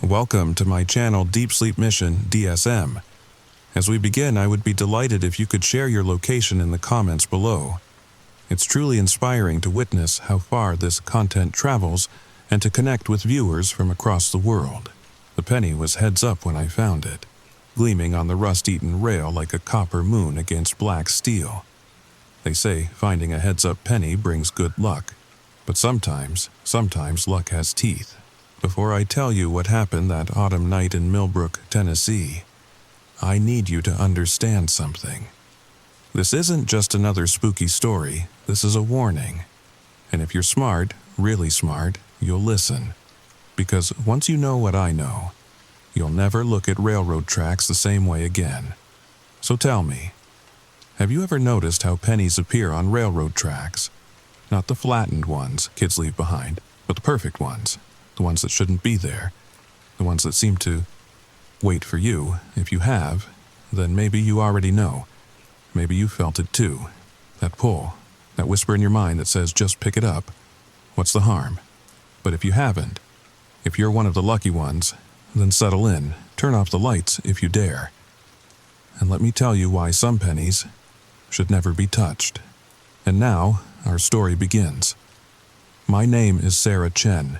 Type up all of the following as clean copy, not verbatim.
Welcome to my Channel Deep Sleep Mission-DSM. As we begin, I would be delighted if you could share your location in the comments below. It's truly inspiring to witness how far this content travels and to connect with viewers from across the world. The penny was heads up when I found it, gleaming on the rust-eaten rail like a copper moon against black steel. They say finding a heads-up penny brings good luck, but sometimes luck has teeth. Before I tell you what happened that autumn night in Millbrook, Tennessee, I need you to understand something. This isn't just another spooky story, this is a warning. And if you're smart, really smart, you'll listen. Because once you know what I know, you'll never look at railroad tracks the same way again. So tell me, have you ever noticed how pennies appear on railroad tracks? Not the flattened ones kids leave behind, but the perfect ones. The ones that shouldn't be there. The ones that seem to wait for you. If you have, then maybe you already know. Maybe you felt it too. That pull, that whisper in your mind that says just pick it up. What's the harm? But if you haven't, if you're one of the lucky ones, then settle in, turn off the lights if you dare. And let me tell you why some pennies should never be touched. And now, our story begins. My name is Sarah Chen,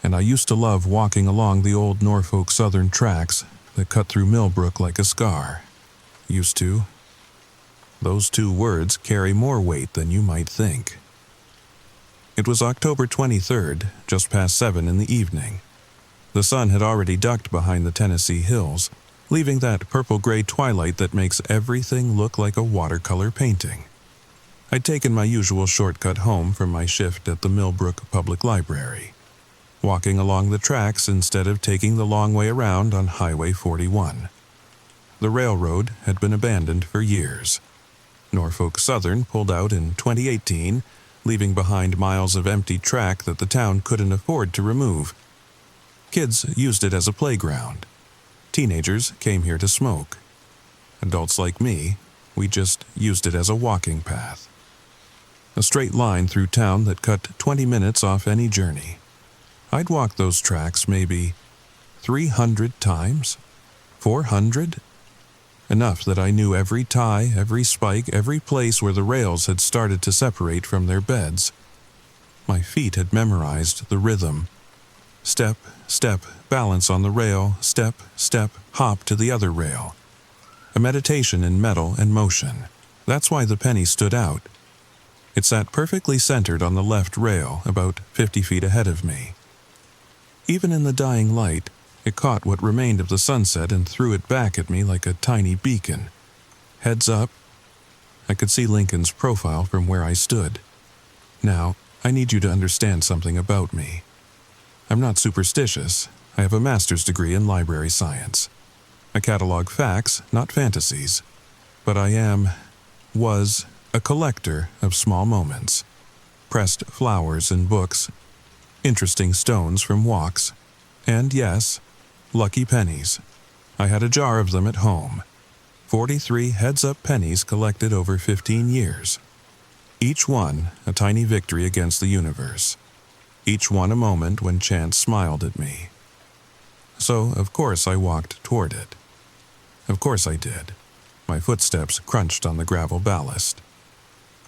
and I used to love walking along the old Norfolk Southern tracks that cut through Millbrook like a scar. Used to. Those two words carry more weight than you might think. It was October 23rd, just past 7 in the evening. The sun had already ducked behind the Tennessee hills, leaving that purple-gray twilight that makes everything look like a watercolor painting. I'd taken my usual shortcut home from my shift at the Millbrook Public Library, walking along the tracks instead of taking the long way around on Highway 41. The railroad had been abandoned for years. Norfolk Southern pulled out in 2018, leaving behind miles of empty track that the town couldn't afford to remove. Kids used it as a playground. Teenagers came here to smoke. Adults like me, we just used it as a walking path. A straight line through town that cut 20 minutes off any journey. I'd walked those tracks maybe 300 times? 400? Enough that I knew every tie, every spike, every place where the rails had started to separate from their beds. My feet had memorized the rhythm. Step, step, balance on the rail, step, step, hop to the other rail. A meditation in metal and motion. That's why the penny stood out. It sat perfectly centered on the left rail, about 50 feet ahead of me. Even in the dying light, it caught what remained of the sunset and threw it back at me like a tiny beacon. Heads up. I could see Lincoln's profile from where I stood. Now, I need you to understand something about me. I'm not superstitious. I have a master's degree in library science. I catalog facts, not fantasies. But I was a collector of small moments. Pressed flowers and books, interesting stones from walks, and yes, lucky pennies. I had a jar of them at home. 43 heads-up pennies collected over 15 years. Each one a tiny victory against the universe. Each one a moment when chance smiled at me. So, of course, I walked toward it. Of course I did. My footsteps crunched on the gravel ballast.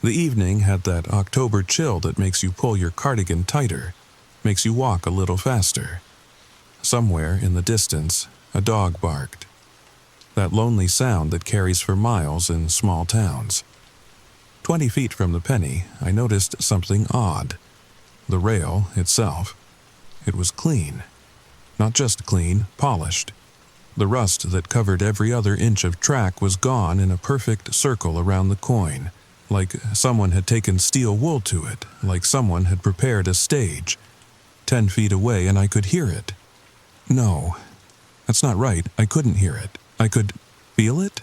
The evening had that October chill that makes you pull your cardigan tighter, makes you walk a little faster. Somewhere in the distance, a dog barked. That lonely sound that carries for miles in small towns. 20 feet from the penny, I noticed something odd. The rail itself. It was clean. Not just clean, polished. The rust that covered every other inch of track was gone in a perfect circle around the coin, like someone had taken steel wool to it, like someone had prepared a stage. 10 feet away and I could hear it. No, that's not right. I couldn't hear it. I could feel it.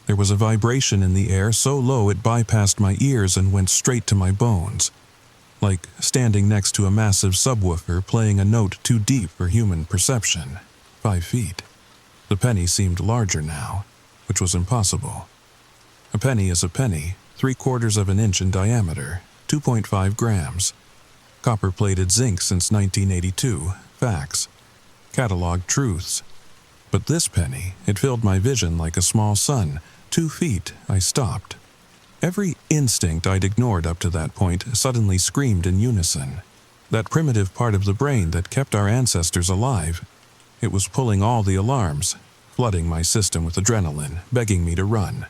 There was a vibration in the air so low it bypassed my ears and went straight to my bones. Like standing next to a massive subwoofer playing a note too deep for human perception. 5 feet. The penny seemed larger now, which was impossible. A penny is a penny, 3/4 of an inch in diameter, 2.5 grams. Copper-plated zinc since 1982, facts. cataloged truths. But this penny, it filled my vision like a small sun. 2 feet, I stopped. Every instinct I'd ignored up to that point suddenly screamed in unison. That primitive part of the brain that kept our ancestors alive, it was pulling all the alarms, flooding my system with adrenaline, begging me to run.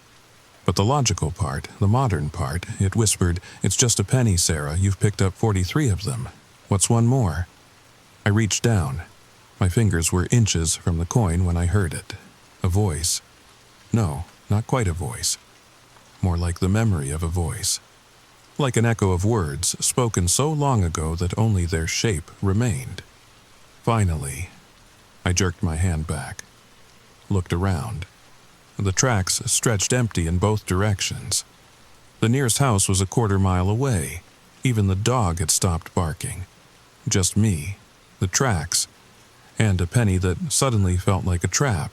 But the logical part, the modern part, it whispered, "It's just a penny, Sarah. You've picked up 43 of them. What's one more?" I reached down. My fingers were inches from the coin when I heard it. A voice. No, not quite a voice. More like the memory of a voice. Like an echo of words spoken so long ago that only their shape remained. Finally, I jerked my hand back, looked around. The tracks stretched empty in both directions. The nearest house was a quarter-mile away. Even the dog had stopped barking. Just me, the tracks, and a penny that suddenly felt like a trap.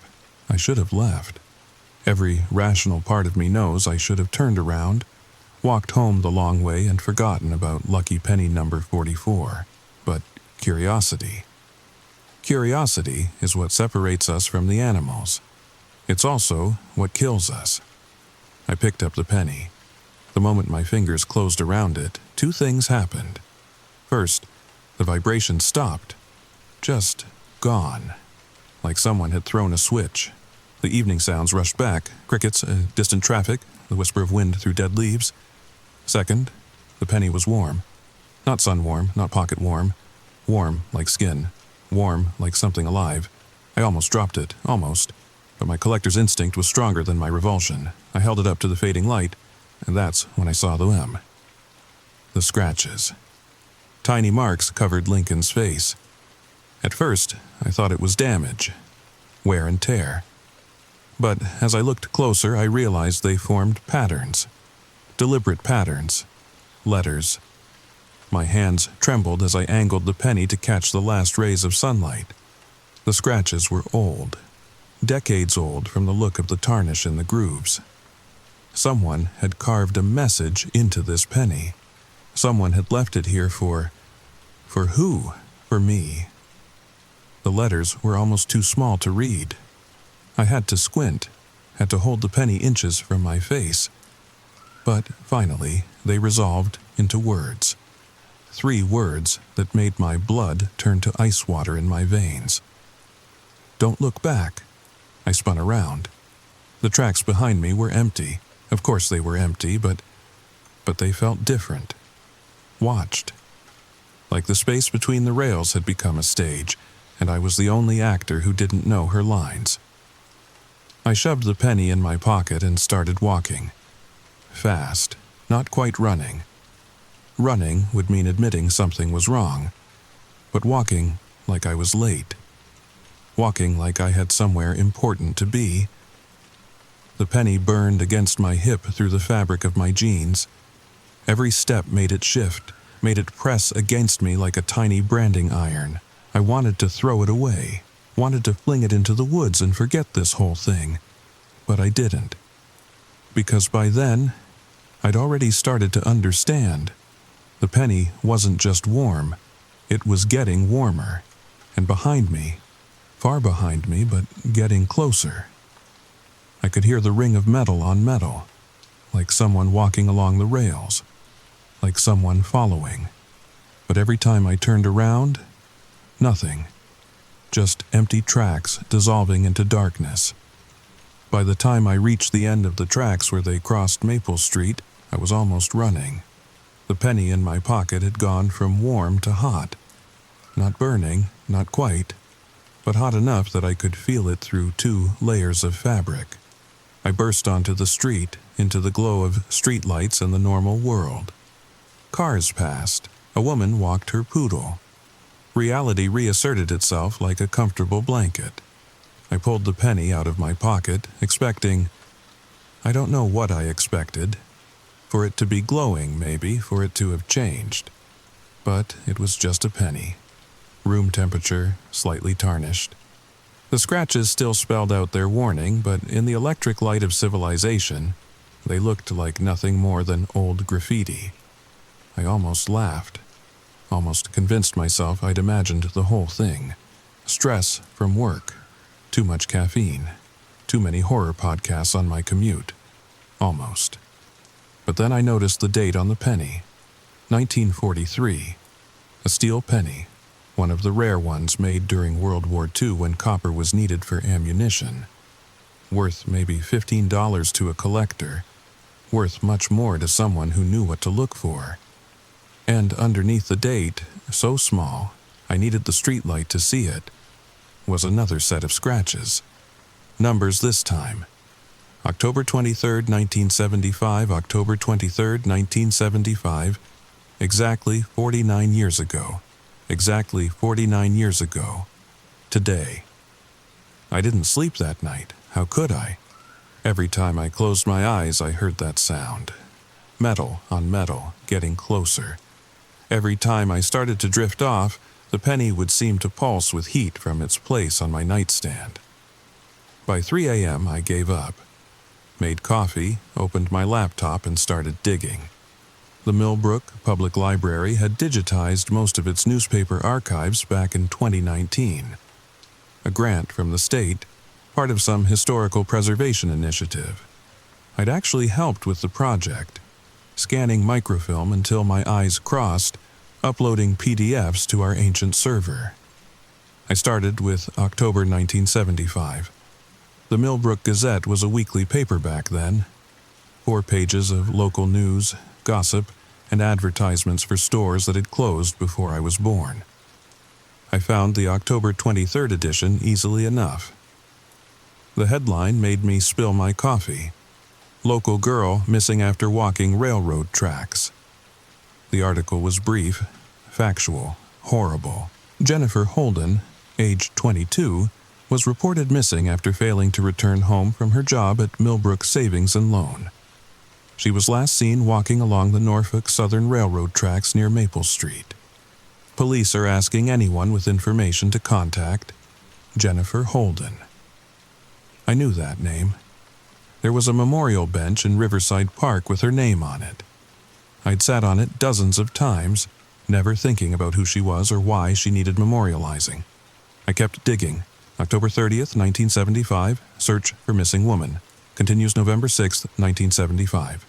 I should have left. Every rational part of me knows I should have turned around, walked home the long way and forgotten about lucky penny number 44. But curiosity. Curiosity is what separates us from the animals. It's also what kills us. I picked up the penny. The moment my fingers closed around it, 2 things happened. First, the vibration stopped. Just gone. Like someone had thrown a switch. The evening sounds rushed back. Crickets, distant traffic, the whisper of wind through dead leaves. Second, the penny was warm. Not sun warm, not pocket warm. Warm like skin. Warm like something alive. I almost dropped it, almost. But my collector's instinct was stronger than my revulsion. I held it up to the fading light, and that's when I saw them. The scratches. Tiny marks covered Lincoln's face. At first, I thought it was damage. Wear and tear. But as I looked closer, I realized they formed patterns. Deliberate patterns. Letters. My hands trembled as I angled the penny to catch the last rays of sunlight. The scratches were old. Decades old from the look of the tarnish in the grooves. Someone had carved a message into this penny. Someone had left it here for who? For me. The letters were almost too small to read. I had to squint, had to hold the penny inches from my face. But finally, they resolved into words. 3 words that made my blood turn to ice water in my veins. Don't look back. I spun around. The tracks behind me were empty. Of course they were empty, but they felt different. Watched. Like the space between the rails had become a stage, and I was the only actor who didn't know her lines. I shoved the penny in my pocket and started walking. Fast, not quite running. Running would mean admitting something was wrong, but walking like I was late. Walking like I had somewhere important to be. The penny burned against my hip through the fabric of my jeans. Every step made it shift, made it press against me like a tiny branding iron. I wanted to throw it away, wanted to fling it into the woods and forget this whole thing. But I didn't. Because by then, I'd already started to understand. The penny wasn't just warm, it was getting warmer. And behind me, far behind me, but getting closer. I could hear the ring of metal on metal, like someone walking along the rails, like someone following. But every time I turned around, nothing. Just empty tracks dissolving into darkness. By the time I reached the end of the tracks where they crossed Maple Street, I was almost running. The penny in my pocket had gone from warm to hot. Not burning, not quite, but hot enough that I could feel it through 2 layers of fabric. I burst onto the street, into the glow of streetlights and the normal world. Cars passed. A woman walked her poodle. Reality reasserted itself like a comfortable blanket. I pulled the penny out of my pocket, expecting... I don't know what I expected. For it to be glowing, maybe, for it to have changed. But it was just a penny. Room temperature, slightly tarnished. The scratches still spelled out their warning, but in the electric light of civilization, they looked like nothing more than old graffiti. I almost laughed. Almost convinced myself I'd imagined the whole thing. Stress from work, too much caffeine, too many horror podcasts on my commute. Almost. But then I noticed the date on the penny. 1943. A steel penny, one of the rare ones made during World War II when copper was needed for ammunition. Worth maybe $15 to a collector, worth much more to someone who knew what to look for. And underneath the date, so small, I needed the streetlight to see it, was another set of scratches. Numbers this time. October 23, 1975, October 23, 1975, exactly 49 years ago. Exactly 49 years ago. Today. I didn't sleep that night. How could I? Every time I closed my eyes, I heard that sound. Metal on metal, getting closer. Every time I started to drift off, the penny would seem to pulse with heat from its place on my nightstand. By 3 a.m., I gave up. Made coffee, opened my laptop, and started digging. The Millbrook Public Library had digitized most of its newspaper archives back in 2019. A grant from the state, part of some historical preservation initiative. I'd actually helped with the project, scanning microfilm until my eyes crossed, uploading PDFs to our ancient server. I started with October 1975. The Millbrook Gazette was a weekly paper back then. 4 pages of local news, gossip, and advertisements for stores that had closed before I was born. I found the October 23rd edition easily enough. The headline made me spill my coffee. Local girl missing after walking railroad tracks. The article was brief, factual, horrible. Jennifer Holden, age 22, was reported missing after failing to return home from her job at Millbrook Savings and Loan. She was last seen walking along the Norfolk Southern Railroad tracks near Maple Street. Police are asking anyone with information to contact Jennifer Holden. I knew that name. There was a memorial bench in Riverside Park with her name on it. I'd sat on it dozens of times, never thinking about who she was or why she needed memorializing. I kept digging. October 30th, 1975, search for missing woman. Continues November 6th, 1975.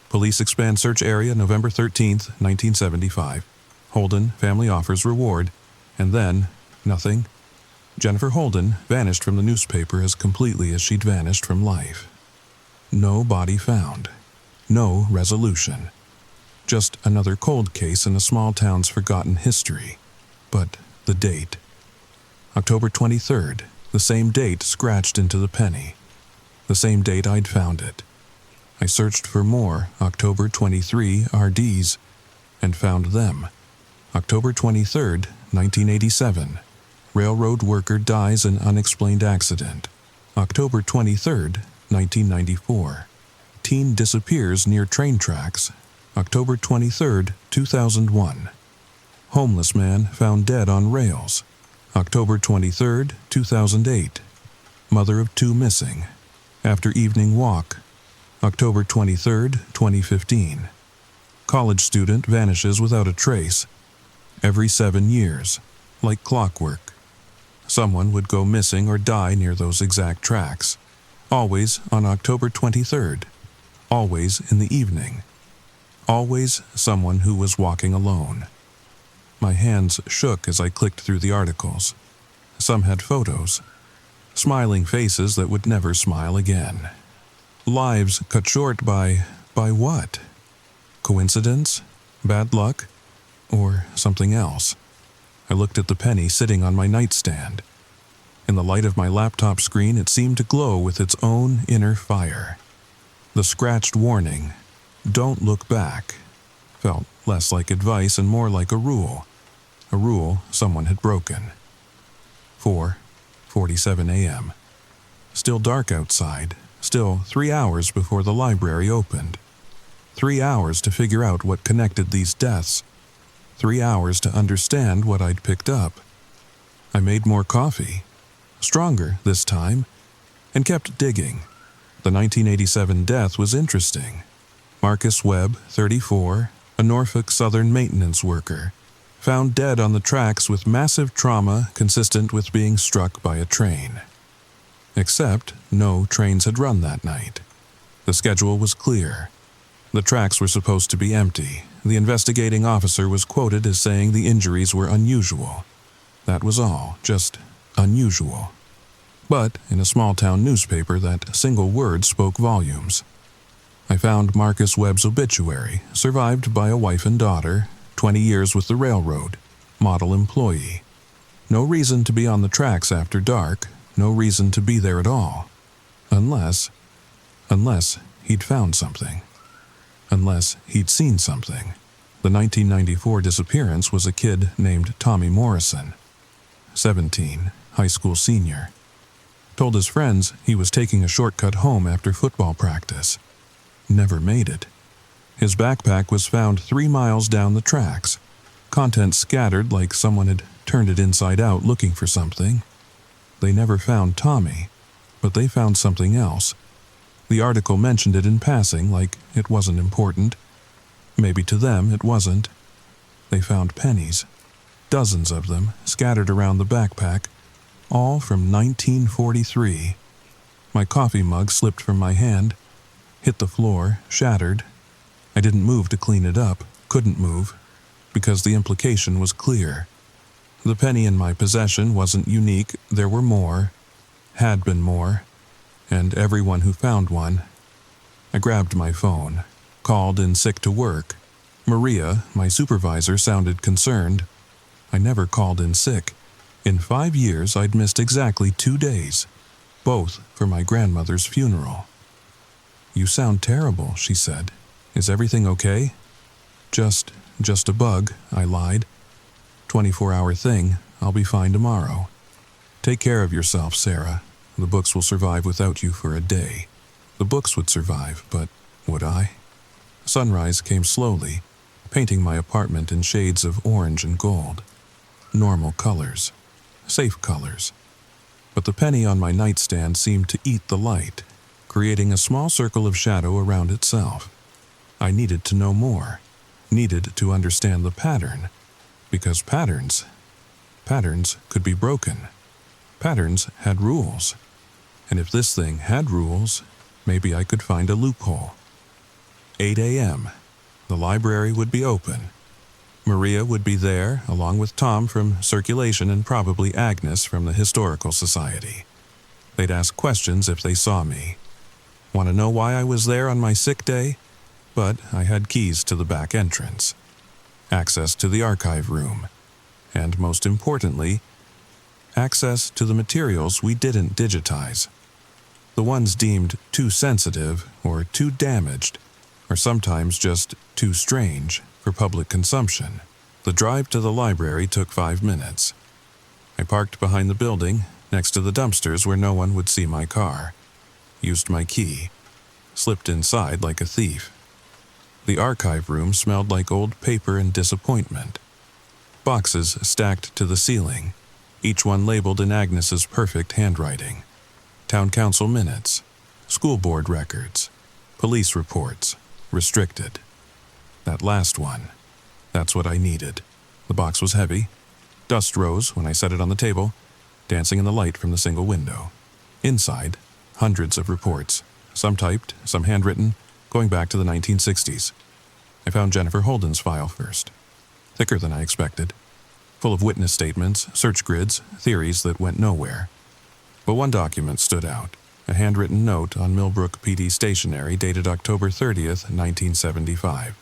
Police expand search area November 13th, 1975. Holden, family offers reward. And then, nothing. Jennifer Holden vanished from the newspaper as completely as she'd vanished from life. No body found. No resolution. Just another cold case in a small town's forgotten history. But the date. October 23rd, the same date scratched into the penny. The same date I'd found it. I searched for more October 23 RDs and found them. October 23rd, 1987. Railroad worker dies in unexplained accident. October 23rd, 1994. Teen disappears near train tracks. October 23rd, 2001. Homeless man found dead on rails. October 23rd, 2008. Mother of 2 missing. After evening walk. October 23rd, 2015. College student vanishes without a trace. Every 7 years, like clockwork. Someone would go missing or die near those exact tracks. Always on October 23rd. Always in the evening. Always someone who was walking alone. My hands shook as I clicked through the articles. Some had photos. Smiling faces that would never smile again. Lives cut short by what? Coincidence? Bad luck? Or something else? I looked at the penny sitting on my nightstand. In the light of my laptop screen, it seemed to glow with its own inner fire. The scratched warning, "Don't look back," felt less like advice and more like a rule someone had broken. 4:47 a.m. Still dark outside, still 3 hours before the library opened. 3 hours to figure out what connected these deaths. 3 hours to understand what I'd picked up. I made more coffee, stronger this time, and kept digging. The 1987 death was interesting. Marcus Webb, 34, a Norfolk Southern maintenance worker, found dead on the tracks with massive trauma consistent with being struck by a train. Except no trains had run that night. The schedule was clear. The tracks were supposed to be empty. The investigating officer was quoted as saying the injuries were unusual. That was all, just unusual. But in a small-town newspaper, that single word spoke volumes. I found Marcus Webb's obituary, survived by a wife and daughter, 20 years with the railroad, model employee. No reason to be on the tracks after dark, no reason to be there at all. Unless he'd found something. Unless he'd seen something. The 1994 disappearance was a kid named Tommy Morrison, 17, high school senior. Told his friends he was taking a shortcut home after football practice. Never made it. His backpack was found 3 miles down the tracks. Contents scattered like someone had turned it inside out looking for something. They never found Tommy, but they found something else. The article mentioned it in passing like it wasn't important. Maybe to them it wasn't. They found pennies, dozens of them scattered around the backpack, all from 1943. My coffee mug slipped from my hand, hit the floor, shattered. I didn't move to clean it up, couldn't move, because the implication was clear. The penny in my possession wasn't unique, there were more, had been more, and everyone who found one. I grabbed my phone, called in sick to work. Maria, my supervisor, sounded concerned. I never called in sick. In 5 years, I'd missed exactly 2 days, both for my grandmother's funeral. "You sound terrible," she said. "Is everything okay?" Just a bug," I lied. 24-hour thing, I'll be fine tomorrow. "Take care of yourself, Sarah. The books will survive without you for a day." The books would survive, but would I? Sunrise came slowly, painting my apartment in shades of orange and gold. Normal colors. Safe colors. But the penny on my nightstand seemed to eat the light, creating a small circle of shadow around itself. I needed to know more, needed to understand the pattern, because patterns could be broken. Patterns had rules, and if this thing had rules, maybe I could find a loophole. 8 a.m. The library would be open. Maria would be there, along with Tom from Circulation and probably Agnes from the Historical Society. They'd ask questions if they saw me. Want to know why I was there on my sick day? But I had keys to the back entrance, access to the archive room, and most importantly, access to the materials we didn't digitize. The ones deemed too sensitive or too damaged, or sometimes just too strange for public consumption. The drive to the library took 5 minutes. I parked behind the building, next to the dumpsters where no one would see my car. Used my key. Slipped inside like a thief. The archive room smelled like old paper and disappointment. Boxes stacked to the ceiling, each one labeled in Agnes's perfect handwriting. Town council minutes, school board records, police reports, restricted. That last one, that's what I needed. The box was heavy. Dust rose when I set it on the table, dancing in the light from the single window. Inside, hundreds of reports, some typed, some handwritten, going back to the 1960s. I found Jennifer Holden's file first. Thicker than I expected. Full of witness statements, search grids, theories that went nowhere. But one document stood out. A handwritten note on Millbrook PD stationery dated October 30th, 1975.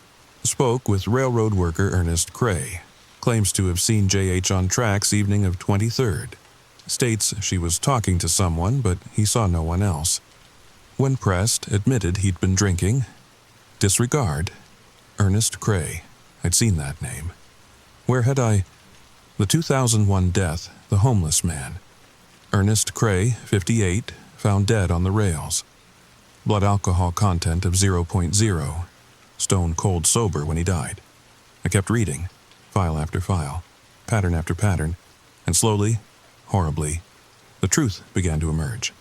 Spoke with railroad worker Ernest Cray. Claims to have seen JH on tracks evening of 23rd. States she was talking to someone, but he saw no one else. When pressed, admitted he'd been drinking. Disregard. Ernest Cray. I'd seen that name. Where had I? The 2001 death, the homeless man. Ernest Cray, 58, found dead on the rails. Blood alcohol content of 0.0. Stone cold sober when he died. I kept reading, file after file, pattern after pattern, and slowly, horribly, the truth began to emerge.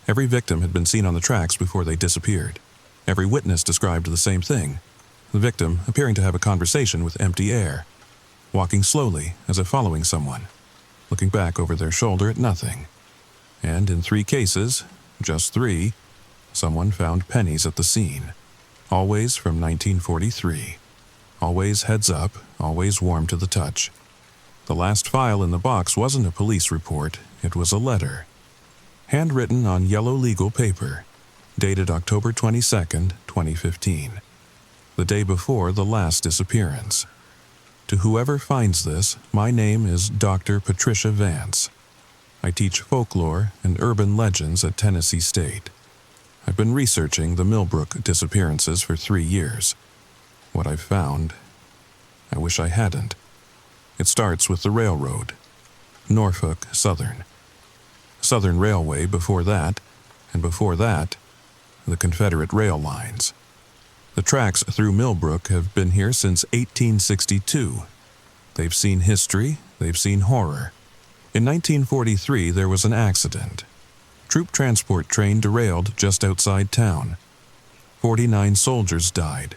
Every victim had been seen on the tracks before they disappeared. Every witness described the same thing, the victim appearing to have a conversation with empty air. walking slowly as if following someone, looking back over their shoulder at nothing. And in 3 cases, just 3, someone found pennies at the scene, always from 1943. Always heads up, always warm to the touch. The last file in the box wasn't a police report, it was a letter. Handwritten on yellow legal paper, dated October 22nd, 2015. The day before the last disappearance. To whoever finds this, my name is Dr. Patricia Vance. I teach folklore and urban legends at Tennessee State. I've been researching the Millbrook disappearances for 3 years. What I've found, I wish I hadn't. It starts with the railroad. Norfolk Southern. Southern Railway before that, and before that, the Confederate rail lines. The tracks through Millbrook have been here since 1862. They've seen history, they've seen horror. In 1943, there was an accident. Troop transport train derailed just outside town. 49 soldiers died.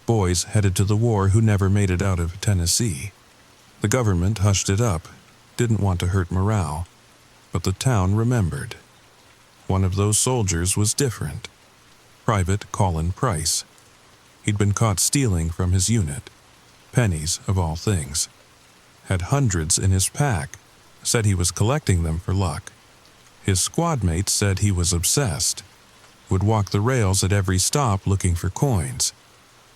Boys headed to the war who never made it out of Tennessee. The government hushed it up, didn't want to hurt morale, but the town remembered. One of those soldiers was different. Private Colin Price. He'd been caught stealing from his unit. Pennies, of all things. Had hundreds in his pack. Said he was collecting them for luck. His squad mates said he was obsessed. Would walk the rails at every stop looking for coins.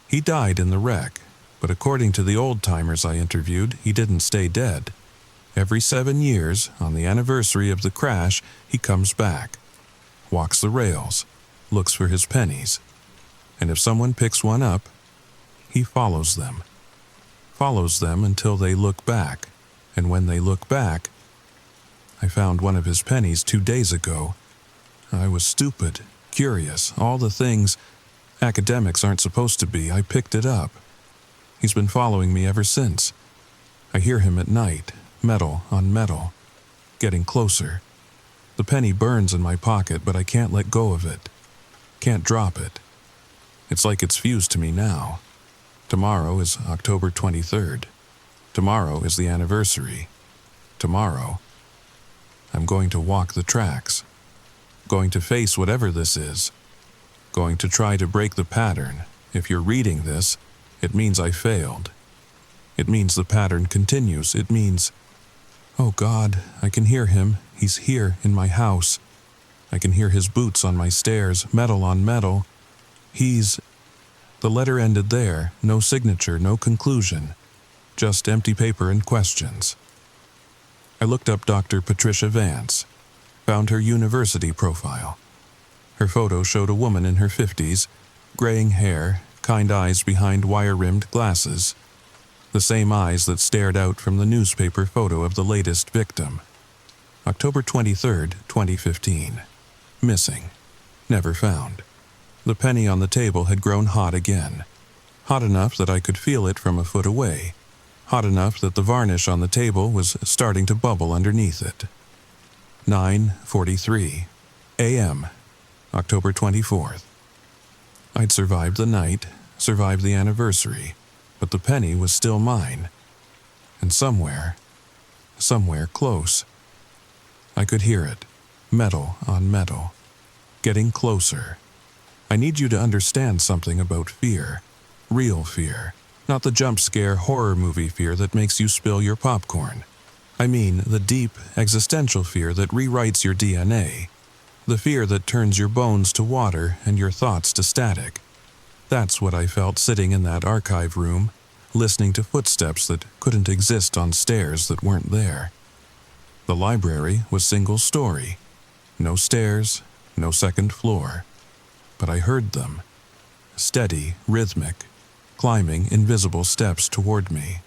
He died in the wreck, but according to the old-timers I interviewed, he didn't stay dead. Every 7 years, on the anniversary of the crash, he comes back. Walks the rails. Looks for his pennies. And if someone picks one up, he follows them. Follows them until they look back. And when they look back, I found one of his pennies 2 days ago. I was stupid, curious, all the things academics aren't supposed to be. I picked it up. He's been following me ever since. I hear him at night, metal on metal, getting closer. The penny burns in my pocket, but I can't let go of it. Can't drop it. It's like it's fused to me now. Tomorrow is October 23rd. Tomorrow is the anniversary. Tomorrow, I'm going to walk the tracks. Going to face whatever this is. Going to try to break the pattern. If you're reading this, it means I failed. It means the pattern continues. It means, oh God, I can hear him. He's here in my house. I can hear his boots on my stairs, metal on metal. The letter ended there, no signature, no conclusion. Just empty paper and questions. I looked up Dr. Patricia Vance, found her university profile. Her photo showed a woman in her 50s, graying hair, kind eyes behind wire-rimmed glasses. The same eyes that stared out from the newspaper photo of the latest victim. October 23rd, 2015. Missing. Never found. The penny on the table had grown hot again. Hot enough that I could feel it from a foot away. Hot enough that the varnish on the table was starting to bubble underneath it. 9:43 a.m., October 24th. I'd survived the night, survived the anniversary, but the penny was still mine. And somewhere close, I could hear it, metal on metal, getting closer. I need you to understand something about fear, real fear. Not the jump-scare horror movie fear that makes you spill your popcorn. I mean the deep, existential fear that rewrites your DNA. The fear that turns your bones to water and your thoughts to static. That's what I felt sitting in that archive room, listening to footsteps that couldn't exist on stairs that weren't there. The library was single-story. No stairs, no second floor. But I heard them. Steady, rhythmic. Climbing invisible steps toward me.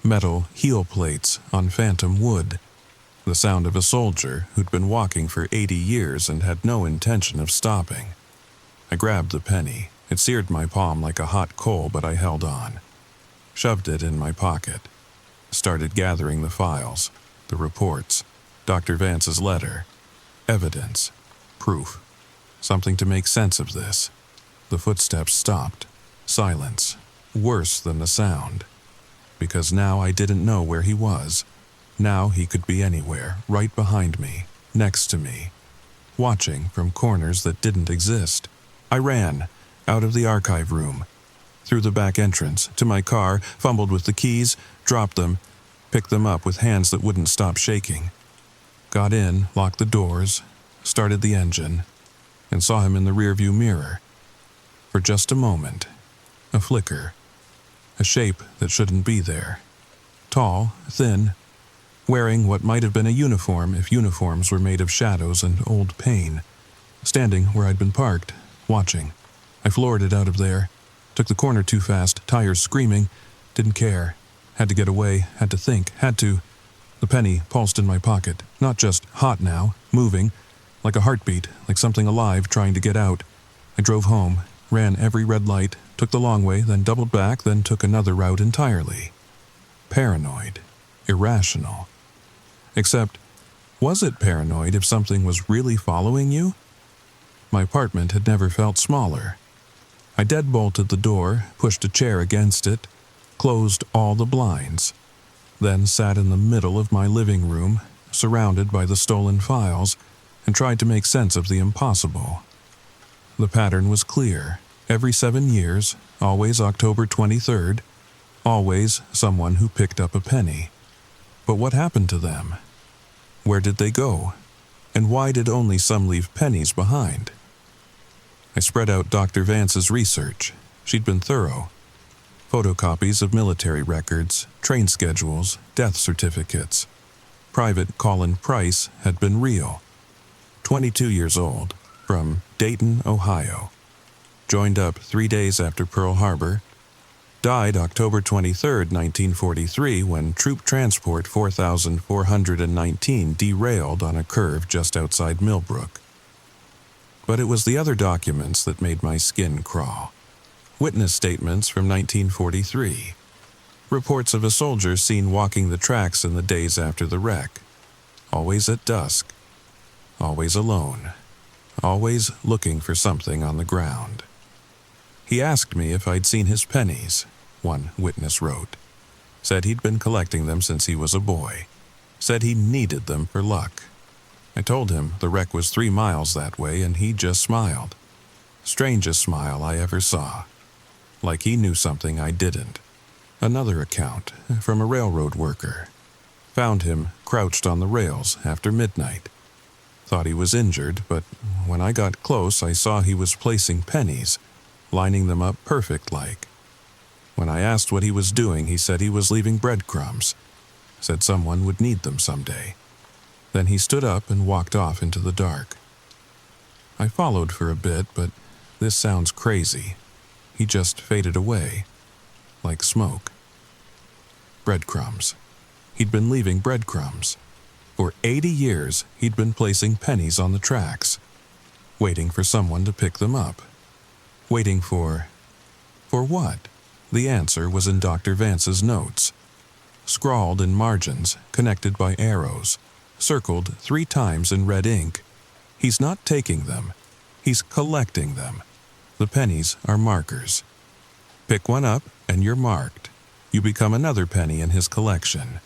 Metal heel plates on phantom wood. The sound of a soldier who'd been walking for 80 years and had no intention of stopping. I grabbed the penny. It seared my palm like a hot coal, but I held on. Shoved it in my pocket. Started gathering the files, the reports, Dr. Vance's letter. Evidence. Proof. Something to make sense of this. The footsteps stopped. Silence. Worse than the sound. because now I didn't know where he was. Now he could be anywhere, right behind me, next to me, watching from corners that didn't exist. I ran, out of the archive room, through the back entrance, to my car, fumbled with the keys, dropped them, picked them up with hands that wouldn't stop shaking. Got in, locked the doors, started the engine, and saw him in the rearview mirror. For just a moment, a flicker, a shape that shouldn't be there. Tall, thin, wearing what might have been a uniform if uniforms were made of shadows and old pain. Standing where I'd been parked, watching. I floored it out of there. Took the corner too fast, tires screaming. Didn't care. Had to get away, had to think, had to. The penny pulsed in my pocket. Not just hot now, moving, like a heartbeat, like something alive trying to get out. I drove home, ran every red light, took the long way, then doubled back, then took another route entirely. Paranoid. Irrational. Except, was it paranoid if something was really following you? My apartment had never felt smaller. I deadbolted the door, pushed a chair against it, closed all the blinds, then sat in the middle of my living room, surrounded by the stolen files, and tried to make sense of the impossible. The pattern was clear. Every 7 years, always October 23rd, always someone who picked up a penny. But what happened to them? Where did they go? And why did only some leave pennies behind? I spread out Dr. Vance's research. She'd been thorough. Photocopies of military records, train schedules, death certificates. Private Colin Price had been real. 22 years old, from Dayton, Ohio. Joined up 3 days after Pearl Harbor. Died October 23, 1943, when Troop Transport 4419 derailed on a curve just outside Millbrook. But it was the other documents that made my skin crawl. Witness statements from 1943. Reports of a soldier seen walking the tracks in the days after the wreck. Always at dusk. Always alone. Always looking for something on the ground. He asked me if I'd seen his pennies, one witness wrote. Said he'd been collecting them since he was a boy. Said he needed them for luck. I told him the wreck was 3 miles that way, and he just smiled. Strangest smile I ever saw. Like he knew something I didn't. Another account, from a railroad worker. Found him crouched on the rails after midnight. Thought he was injured, but when I got close I saw he was placing pennies, lining them up perfect-like. When I asked what he was doing, he said he was leaving breadcrumbs. Said someone would need them someday. Then he stood up and walked off into the dark. I followed for a bit, but this sounds crazy. He just faded away, like smoke. Breadcrumbs. He'd been leaving breadcrumbs. For 80 years, he'd been placing pennies on the tracks, waiting for someone to pick them up. Waiting for what? The answer was in Dr. Vance's notes. Scrawled in margins, connected by arrows, circled 3 times in red ink. He's not taking them. He's collecting them. The pennies are markers. Pick one up and you're marked. You become another penny in his collection.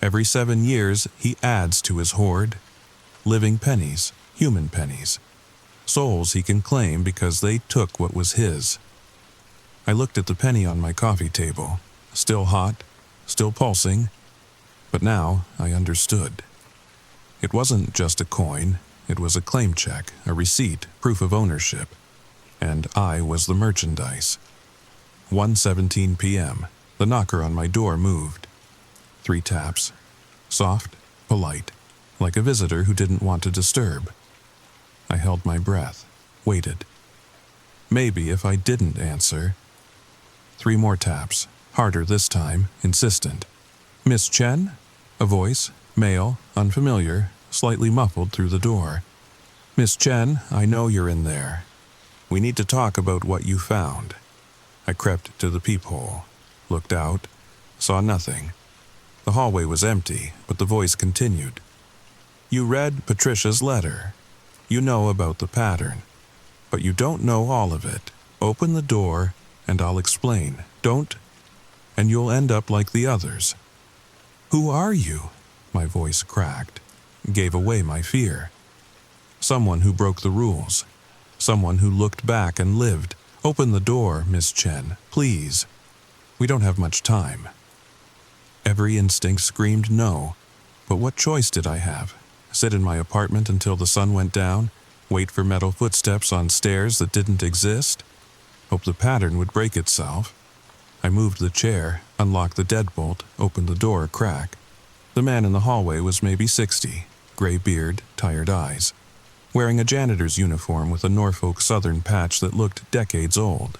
Every 7 years, he adds to his hoard. Living pennies, human pennies. Souls he can claim because they took what was his. I looked at the penny on my coffee table. Still hot, still pulsing. But now I understood. It wasn't just a coin. It was a claim check, a receipt, proof of ownership. And I was the merchandise. 1:17 p.m. The knocker on my door moved. 3 taps. Soft, polite, like a visitor who didn't want to disturb. I held my breath, waited. Maybe if I didn't answer. 3 more taps, harder this time, insistent. Miss Chen? A voice, male, unfamiliar, slightly muffled through the door. Miss Chen, I know you're in there. We need to talk about what you found. I crept to the peephole, looked out, saw nothing. The hallway was empty, but the voice continued. You read Patricia's letter. You know about the pattern. But you don't know all of it. Open the door, and I'll explain. Don't... and you'll end up like the others." "Who are you?" My voice cracked, gave away my fear. "Someone who broke the rules. Someone who looked back and lived. Open the door, Miss Chen, please. We don't have much time." Every instinct screamed no, but what choice did I have? Sit in my apartment until the sun went down? Wait for metal footsteps on stairs that didn't exist? Hope the pattern would break itself? I moved the chair, unlocked the deadbolt, opened the door a crack. The man in the hallway was maybe 60, gray beard, tired eyes, wearing a janitor's uniform with a Norfolk Southern patch that looked decades old.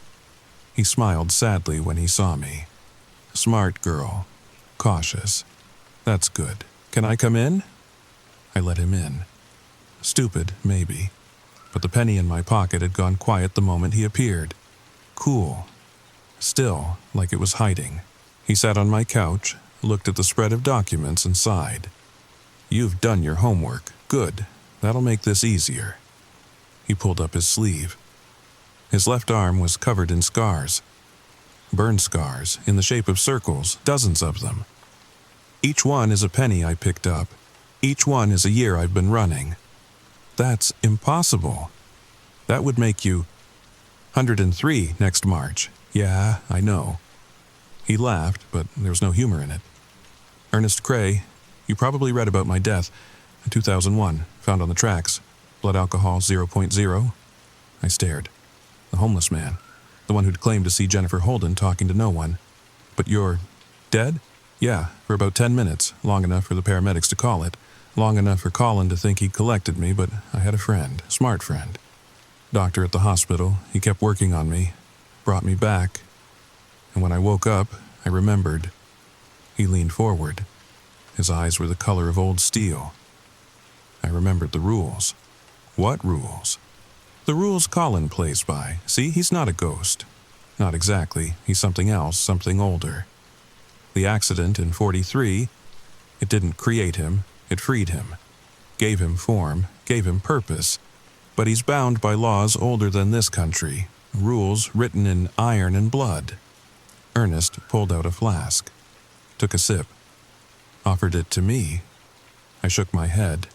He smiled sadly when he saw me. "Smart girl. Cautious. That's good. Can I come in?" I let him in. Stupid, maybe, but the penny in my pocket had gone quiet the moment he appeared. Cool. Still, like it was hiding. He sat on my couch, looked at the spread of documents, and sighed. "You've done your homework. Good. That'll make this easier." He pulled up his sleeve. His left arm was covered in scars. Burn scars, in the shape of circles, dozens of them. Each one is a penny I picked up. Each one is a year I've been running. That's impossible. That would make you 103 next March. Yeah, I know. He laughed, but there was no humor in it. "Ernest Cray, you probably read about my death. 2001, found on the tracks. Blood alcohol 0.0. I stared. The homeless man. The one who'd claimed to see Jennifer Holden talking to no one. "But you're dead?" "Yeah, for about 10 minutes, long enough for the paramedics to call it. Long enough for Colin to think he'd collected me, but I had a friend, smart friend. Doctor at the hospital, he kept working on me, brought me back. And when I woke up, I remembered." He leaned forward. His eyes were the color of old steel. "I remembered the rules." "What rules?" "The rules Colin plays by. See, he's not a ghost. Not exactly. He's something else, something older. The accident in 43, it didn't create him, it freed him. Gave him form, gave him purpose. But he's bound by laws older than this country, rules written in iron and blood." Ernest pulled out a flask, took a sip, offered it to me. I shook my head.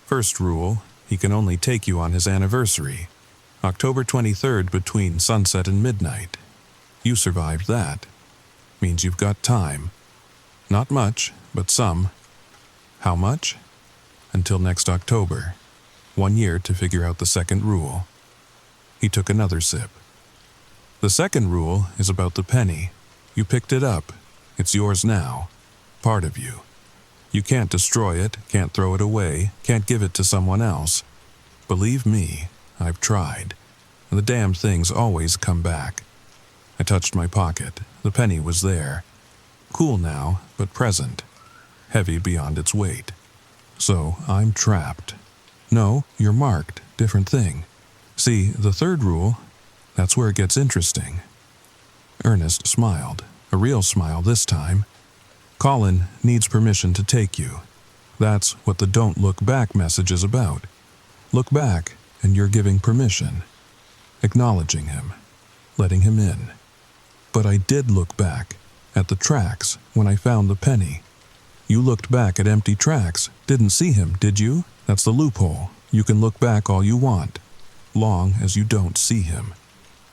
"First rule, he can only take you on his anniversary. October 23rd between sunset and midnight. You survived that. Means you've got time. Not much, but some." "How much?" "Until next October. 1 year to figure out the second rule." He took another sip. "The second rule is about the penny. You picked it up. It's yours now. Part of you. You can't destroy it, can't throw it away, can't give it to someone else. Believe me, I've tried. The damn things always come back." I touched my pocket. The penny was there. Cool now, but present. Heavy beyond its weight. So I'm trapped. "No, you're marked. Different thing. See, the third rule, that's where it gets interesting." Ernest smiled. A real smile this time. "Colin needs permission to take you. That's what the don't look back message is about. Look back, and you're giving permission. Acknowledging him. Letting him in. But I did look back, at the tracks, when I found the penny. You looked back at empty tracks, didn't see him, did you? That's the loophole. You can look back all you want, long as you don't see him.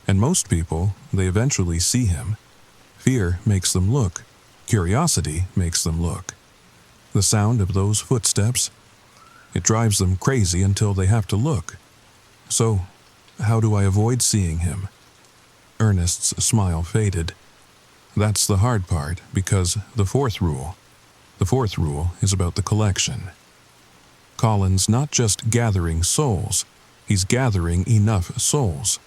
And most people, they eventually see him. Fear makes them look. Curiosity makes them look. The sound of those footsteps, it drives them crazy until they have to look. So, how do I avoid seeing him?" Ernest's smile faded. "That's the hard part, because the fourth rule is about the collection. Colin's not just gathering souls, he's gathering enough souls.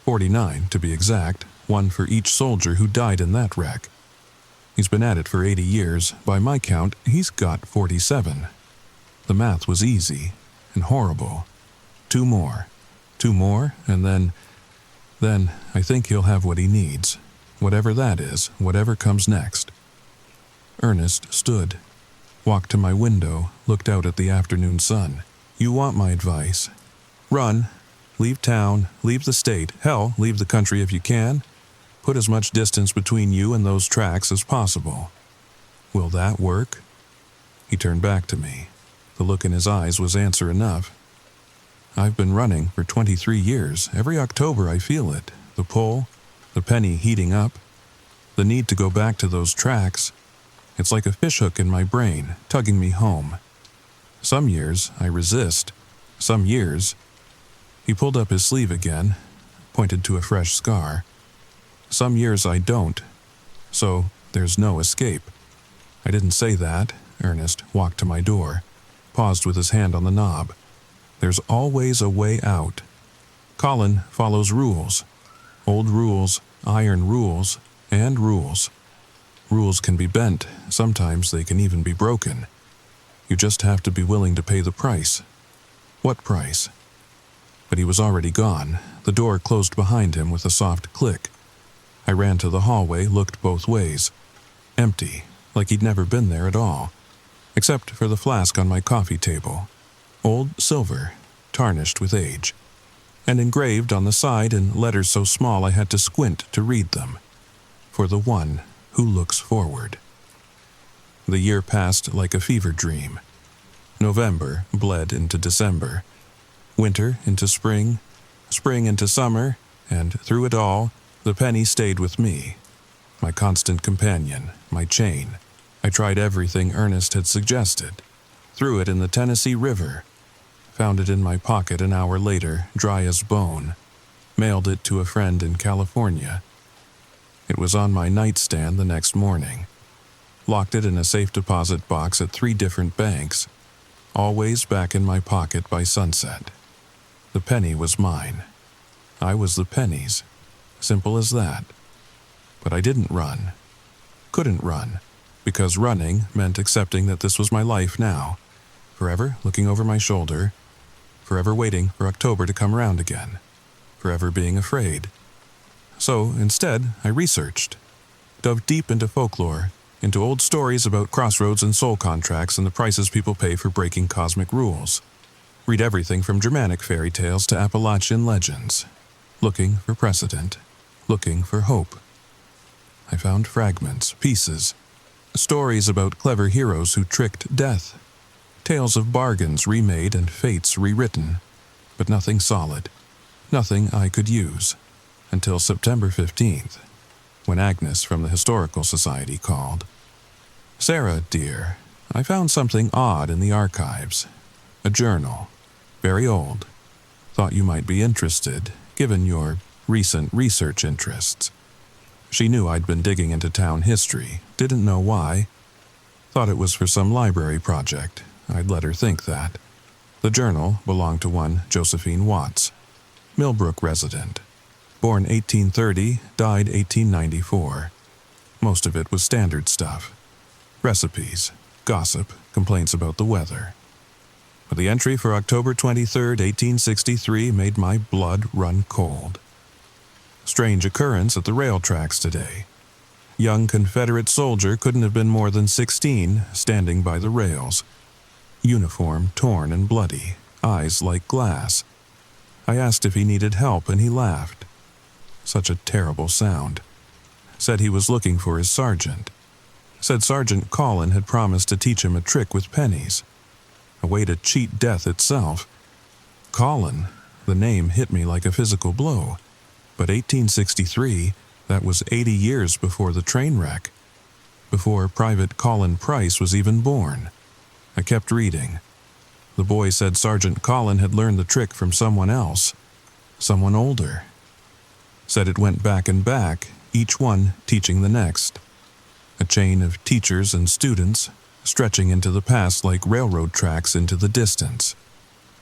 49 to be exact, one for each soldier who died in that wreck. He's been at it for 80 years. By my count, he's got 47. The math was easy and horrible. 2 more. 2 more, and then I think he'll have what he needs. Whatever that is, whatever comes next." Ernest stood, walked to my window, looked out at the afternoon sun. "You want my advice? Run. Leave town, leave the state, hell, leave the country if you can. Put as much distance between you and those tracks as possible. Will that work?" He turned back to me. The look in his eyes was answer enough. "I've been running for 23 years. Every October I feel it. The pull, the penny heating up, the need to go back to those tracks. It's like a fishhook in my brain, tugging me home. Some years I resist. Some years—" He pulled up his sleeve again, pointed to a fresh scar. "Some years I don't. So there's no escape." I didn't say that. Ernest walked to my door, paused with his hand on the knob. "There's always a way out. Colin follows rules. Old rules, iron rules, and rules. Rules can be bent. Sometimes they can even be broken. You just have to be willing to pay the price." "What price?" But he was already gone. The door closed behind him with a soft click. I ran to the hallway, looked both ways. Empty, like he'd never been there at all, except for the flask on my coffee table. Old silver, tarnished with age, and engraved on the side in letters so small I had to squint to read them. "For the one who looks forward." The year passed like a fever dream. November bled into December, winter into spring, spring into summer, and through it all, the penny stayed with me. My constant companion, my chain. I tried everything Ernest had suggested. Threw it in the Tennessee River. Found it in my pocket an hour later, dry as bone. Mailed it to a friend in California. It was on my nightstand the next morning. Locked it in a safe deposit box at 3 different banks. Always back in my pocket by sunset. The penny was mine. I was the penny's. Simple as that. But I didn't run. Couldn't run, because running meant accepting that this was my life now. Forever looking over my shoulder. Forever waiting for October to come around again. Forever being afraid. So, instead, I researched. Dove deep into folklore, into old stories about crossroads and soul contracts and the prices people pay for breaking cosmic rules. Read everything from Germanic fairy tales to Appalachian legends. Looking for precedent. Looking for hope. I found fragments, pieces. Stories about clever heroes who tricked death. Tales of bargains remade and fates rewritten. But nothing solid. Nothing I could use. Until September 15th, when Agnes from the Historical Society called. "Sarah, dear, I found something odd in the archives. A journal. Very old. Thought you might be interested, given your recent research interests." She knew I'd been digging into town history, didn't know why. Thought it was for some library project. I'd let her think that. The journal belonged to one Josephine Watts, Millbrook resident. Born 1830, died 1894. Most of it was standard stuff. Recipes, gossip, complaints about the weather. But the entry for October 23rd, 1863 made my blood run cold. Strange occurrence at the rail tracks today. Young Confederate soldier couldn't have been more than 16, standing by the rails. Uniform torn and bloody, eyes like glass. I asked if he needed help and he laughed. Such a terrible sound. Said he was looking for his sergeant. Said Sergeant Colin had promised to teach him a trick with pennies. A way to cheat death itself. Colin, the name hit me like a physical blow. But 1863, that was 80 years before the train wreck. Before Private Colin Price was even born. I kept reading. The boy said Sergeant Colin had learned the trick from someone else. Someone older. Said it went back and back, each one teaching the next. A chain of teachers and students, stretching into the past like railroad tracks into the distance.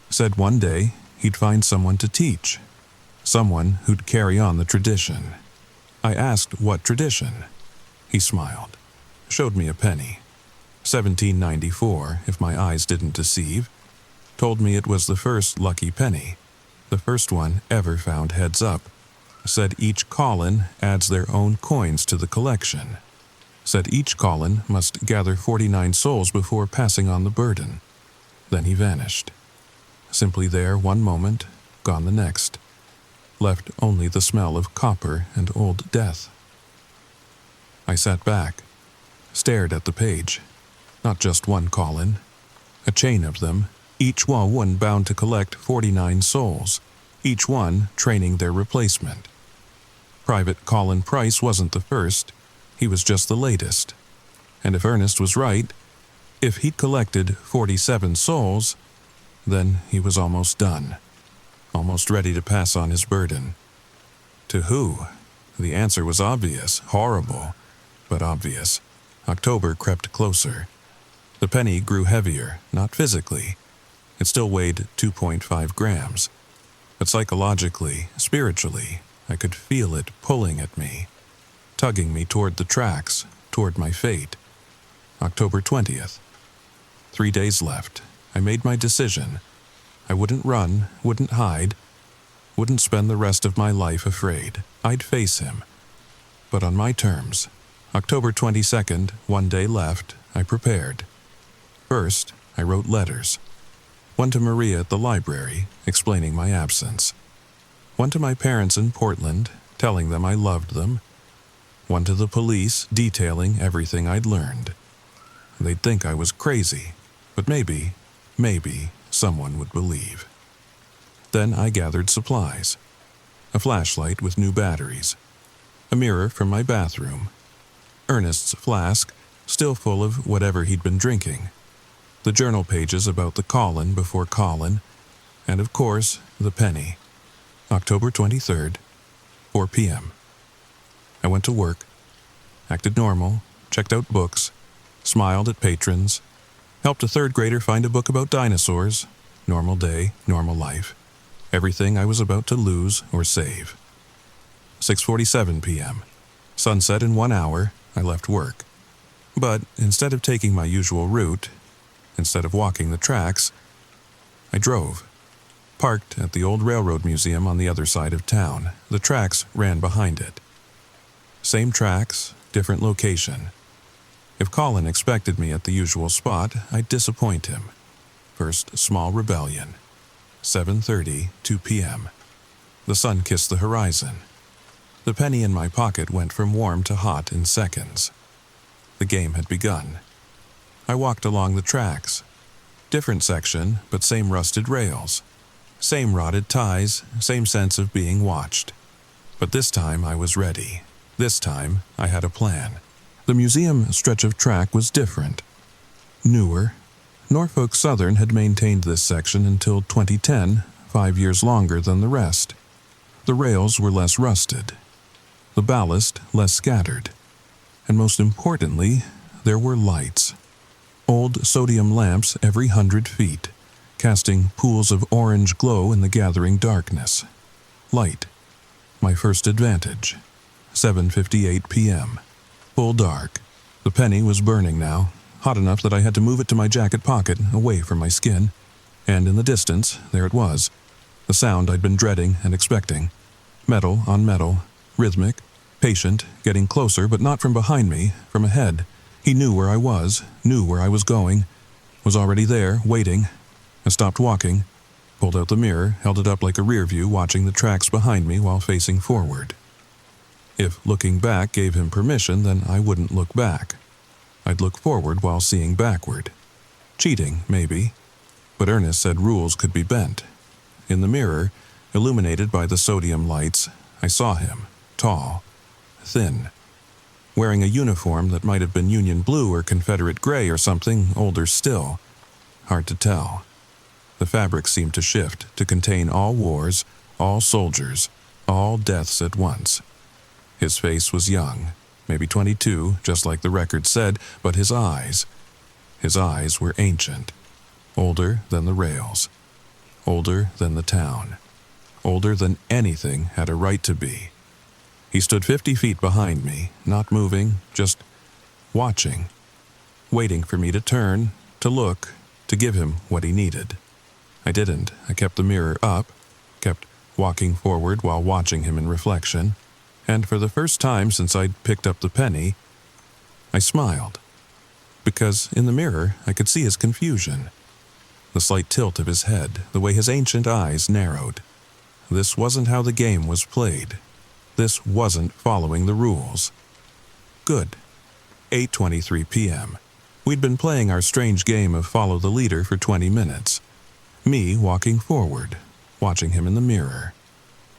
Said one day he'd find someone to teach. Someone who'd carry on the tradition. I asked what tradition. He smiled. Showed me a penny. 1794, if my eyes didn't deceive. Told me it was the first lucky penny. The first one ever found heads up. Said each Colin adds their own coins to the collection. Said each Colin must gather 49 souls before passing on the burden. Then he vanished. Simply there one moment, gone the next. left only the smell of copper and old death. I sat back, stared at the page. Not just one call-in, a chain of them, each one bound to collect 49 souls, each one training their replacement. Private Colin Price wasn't the first, he was just the latest. And if Ernest was right, if he'd collected 47 souls, then he was almost done, almost ready to pass on his burden. To who? The answer was obvious, horrible, but obvious. October crept closer. The penny grew heavier, not physically. It still weighed 2.5 grams. But psychologically, spiritually, I could feel it pulling at me, tugging me toward the tracks, toward my fate. October 20th. 3 days left. I made my decision. I wouldn't run, wouldn't hide, wouldn't spend the rest of my life afraid. I'd face him. But on my terms. October 22nd, 1 day left, I prepared. First, I wrote letters. One to Maria at the library, explaining my absence. One to my parents in Portland, telling them I loved them. One to the police, detailing everything I'd learned. They'd think I was crazy, but maybe someone would believe. Then I gathered supplies. A flashlight with new batteries. A mirror from my bathroom. Ernest's flask, still full of whatever he'd been drinking. The journal pages about the Colin before Colin, and of course, the penny. October 23rd, 4 p.m. I went to work, acted normal, checked out books, smiled at patrons, helped a third grader find a book about dinosaurs. Normal day, normal life. Everything I was about to lose or save. 6:47 p.m. Sunset in 1 hour, I left work. But instead of taking my usual route, instead of walking the tracks, I drove. Parked at the old railroad museum on the other side of town. The tracks ran behind it. Same tracks, different location. If Colin expected me at the usual spot, I'd disappoint him. First small rebellion. 7:30, 2 p.m. The sun kissed the horizon. The penny in my pocket went from warm to hot in seconds. The game had begun. I walked along the tracks. Different section, but same rusted rails. Same rotted ties, same sense of being watched. But this time I was ready. This time I had a plan. The museum stretch of track was different. Newer. Norfolk Southern had maintained this section until 2010, 5 years longer than the rest. The rails were less rusted. The ballast less scattered. And most importantly, there were lights. Old sodium lamps every 100 feet, casting pools of orange glow in the gathering darkness. Light. My first advantage. 7:58 p.m. Full dark. The penny was burning now, hot enough that I had to move it to my jacket pocket, away from my skin. And in the distance, there it was. The sound I'd been dreading and expecting. Metal on metal, rhythmic, patient, getting closer, but not from behind me, from ahead. He knew where I was, knew where I was going, was already there, waiting. I stopped walking, pulled out the mirror, held it up like a rear view, watching the tracks behind me while facing forward. If looking back gave him permission, then I wouldn't look back. I'd look forward while seeing backward. Cheating, maybe. But Ernest said rules could be bent. In the mirror, illuminated by the sodium lights, I saw him, tall, thin, wearing a uniform that might have been Union blue or Confederate gray or something older still. Hard to tell. The fabric seemed to shift to contain all wars, all soldiers, all deaths at once. His face was young, maybe 22, just like the record said, but his eyes were ancient, older than the rails, older than the town, older than anything had a right to be. He stood 50 feet behind me, not moving, just watching, waiting for me to turn, to look, to give him what he needed. I didn't. I kept the mirror up, kept walking forward while watching him in reflection, and for the first time since I'd picked up the penny, I smiled. Because in the mirror I could see his confusion, the slight tilt of his head, the way his ancient eyes narrowed. This wasn't how the game was played. This wasn't following the rules. Good. 8:23 p.m. We'd been playing our strange game of follow the leader for 20 minutes. Me walking forward, watching him in the mirror.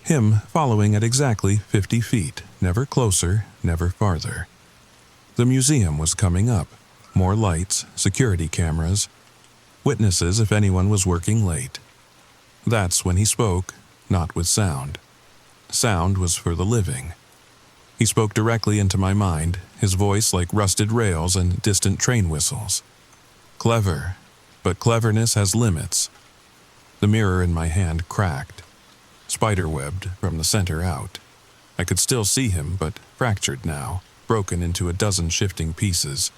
Him following at exactly 50 feet, never closer, never farther. The museum was coming up. More lights, security cameras, witnesses if anyone was working late. That's when he spoke, not with sound. Sound was for the living. He spoke directly into my mind, his voice like rusted rails and distant train whistles. Clever, but cleverness has limits. The mirror in my hand cracked, spiderwebbed from the center out. I could still see him, but fractured now, broken into a dozen shifting pieces.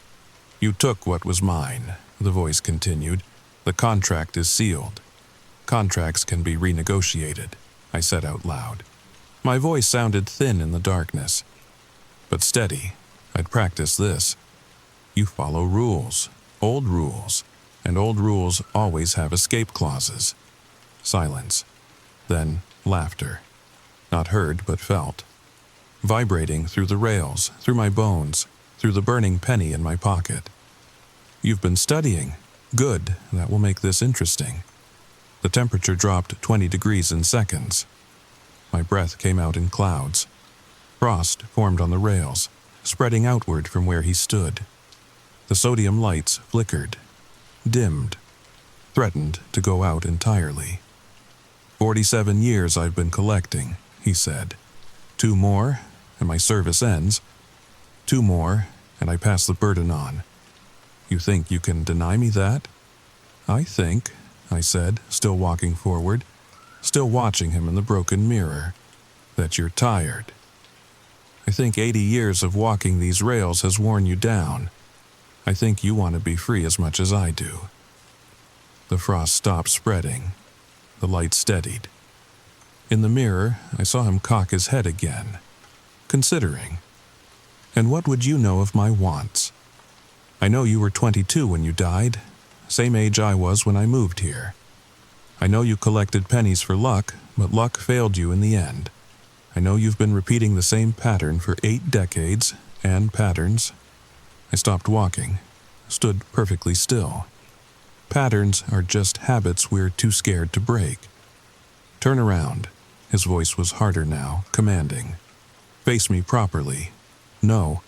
You took what was mine, the voice continued. The contract is sealed. Contracts can be renegotiated, I said out loud. My voice sounded thin in the darkness, but steady. I'd practiced this. You follow rules, and old rules always have escape clauses. Silence. Then laughter. Not heard, but felt. Vibrating through the rails, through my bones, through the burning penny in my pocket. You've been studying. Good, that will make this interesting. The temperature dropped 20 degrees in seconds. My breath came out in clouds. Frost formed on the rails, spreading outward from where he stood. The sodium lights flickered, dimmed, threatened to go out entirely. 47 years I've been collecting, he said. 2 more, and my service ends. 2 more, and I pass the burden on. You think you can deny me that? I think, I said, still walking forward, still watching him in the broken mirror, that you're tired. I think 80 years of walking these rails has worn you down. I think you want to be free as much as I do. The frost stopped spreading. The light steadied. In the mirror, I saw him cock his head again, considering. And what would you know of my wants? I know you were 22 when you died, same age I was when I moved here. I know you collected pennies for luck, but luck failed you in the end. I know you've been repeating the same pattern for 8 decades, and patterns. I stopped walking, stood perfectly still. Patterns are just habits we're too scared to break. Turn around. His voice was harder now, commanding. Face me properly. No.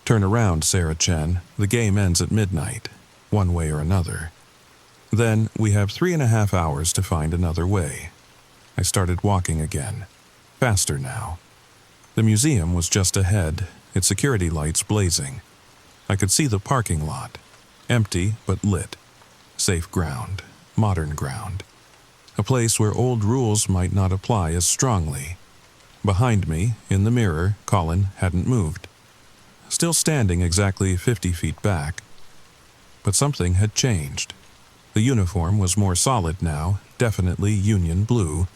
Turn around, Sarah Chen. The game ends at midnight, one way or another. Then we have 3.5 hours to find another way. I started walking again, faster now. The museum was just ahead, its security lights blazing. I could see the parking lot, empty but lit. Safe ground, modern ground. A place where old rules might not apply as strongly. Behind me, in the mirror, Colin hadn't moved. Still standing exactly 50 feet back. But something had changed. The uniform was more solid now, definitely Union blue,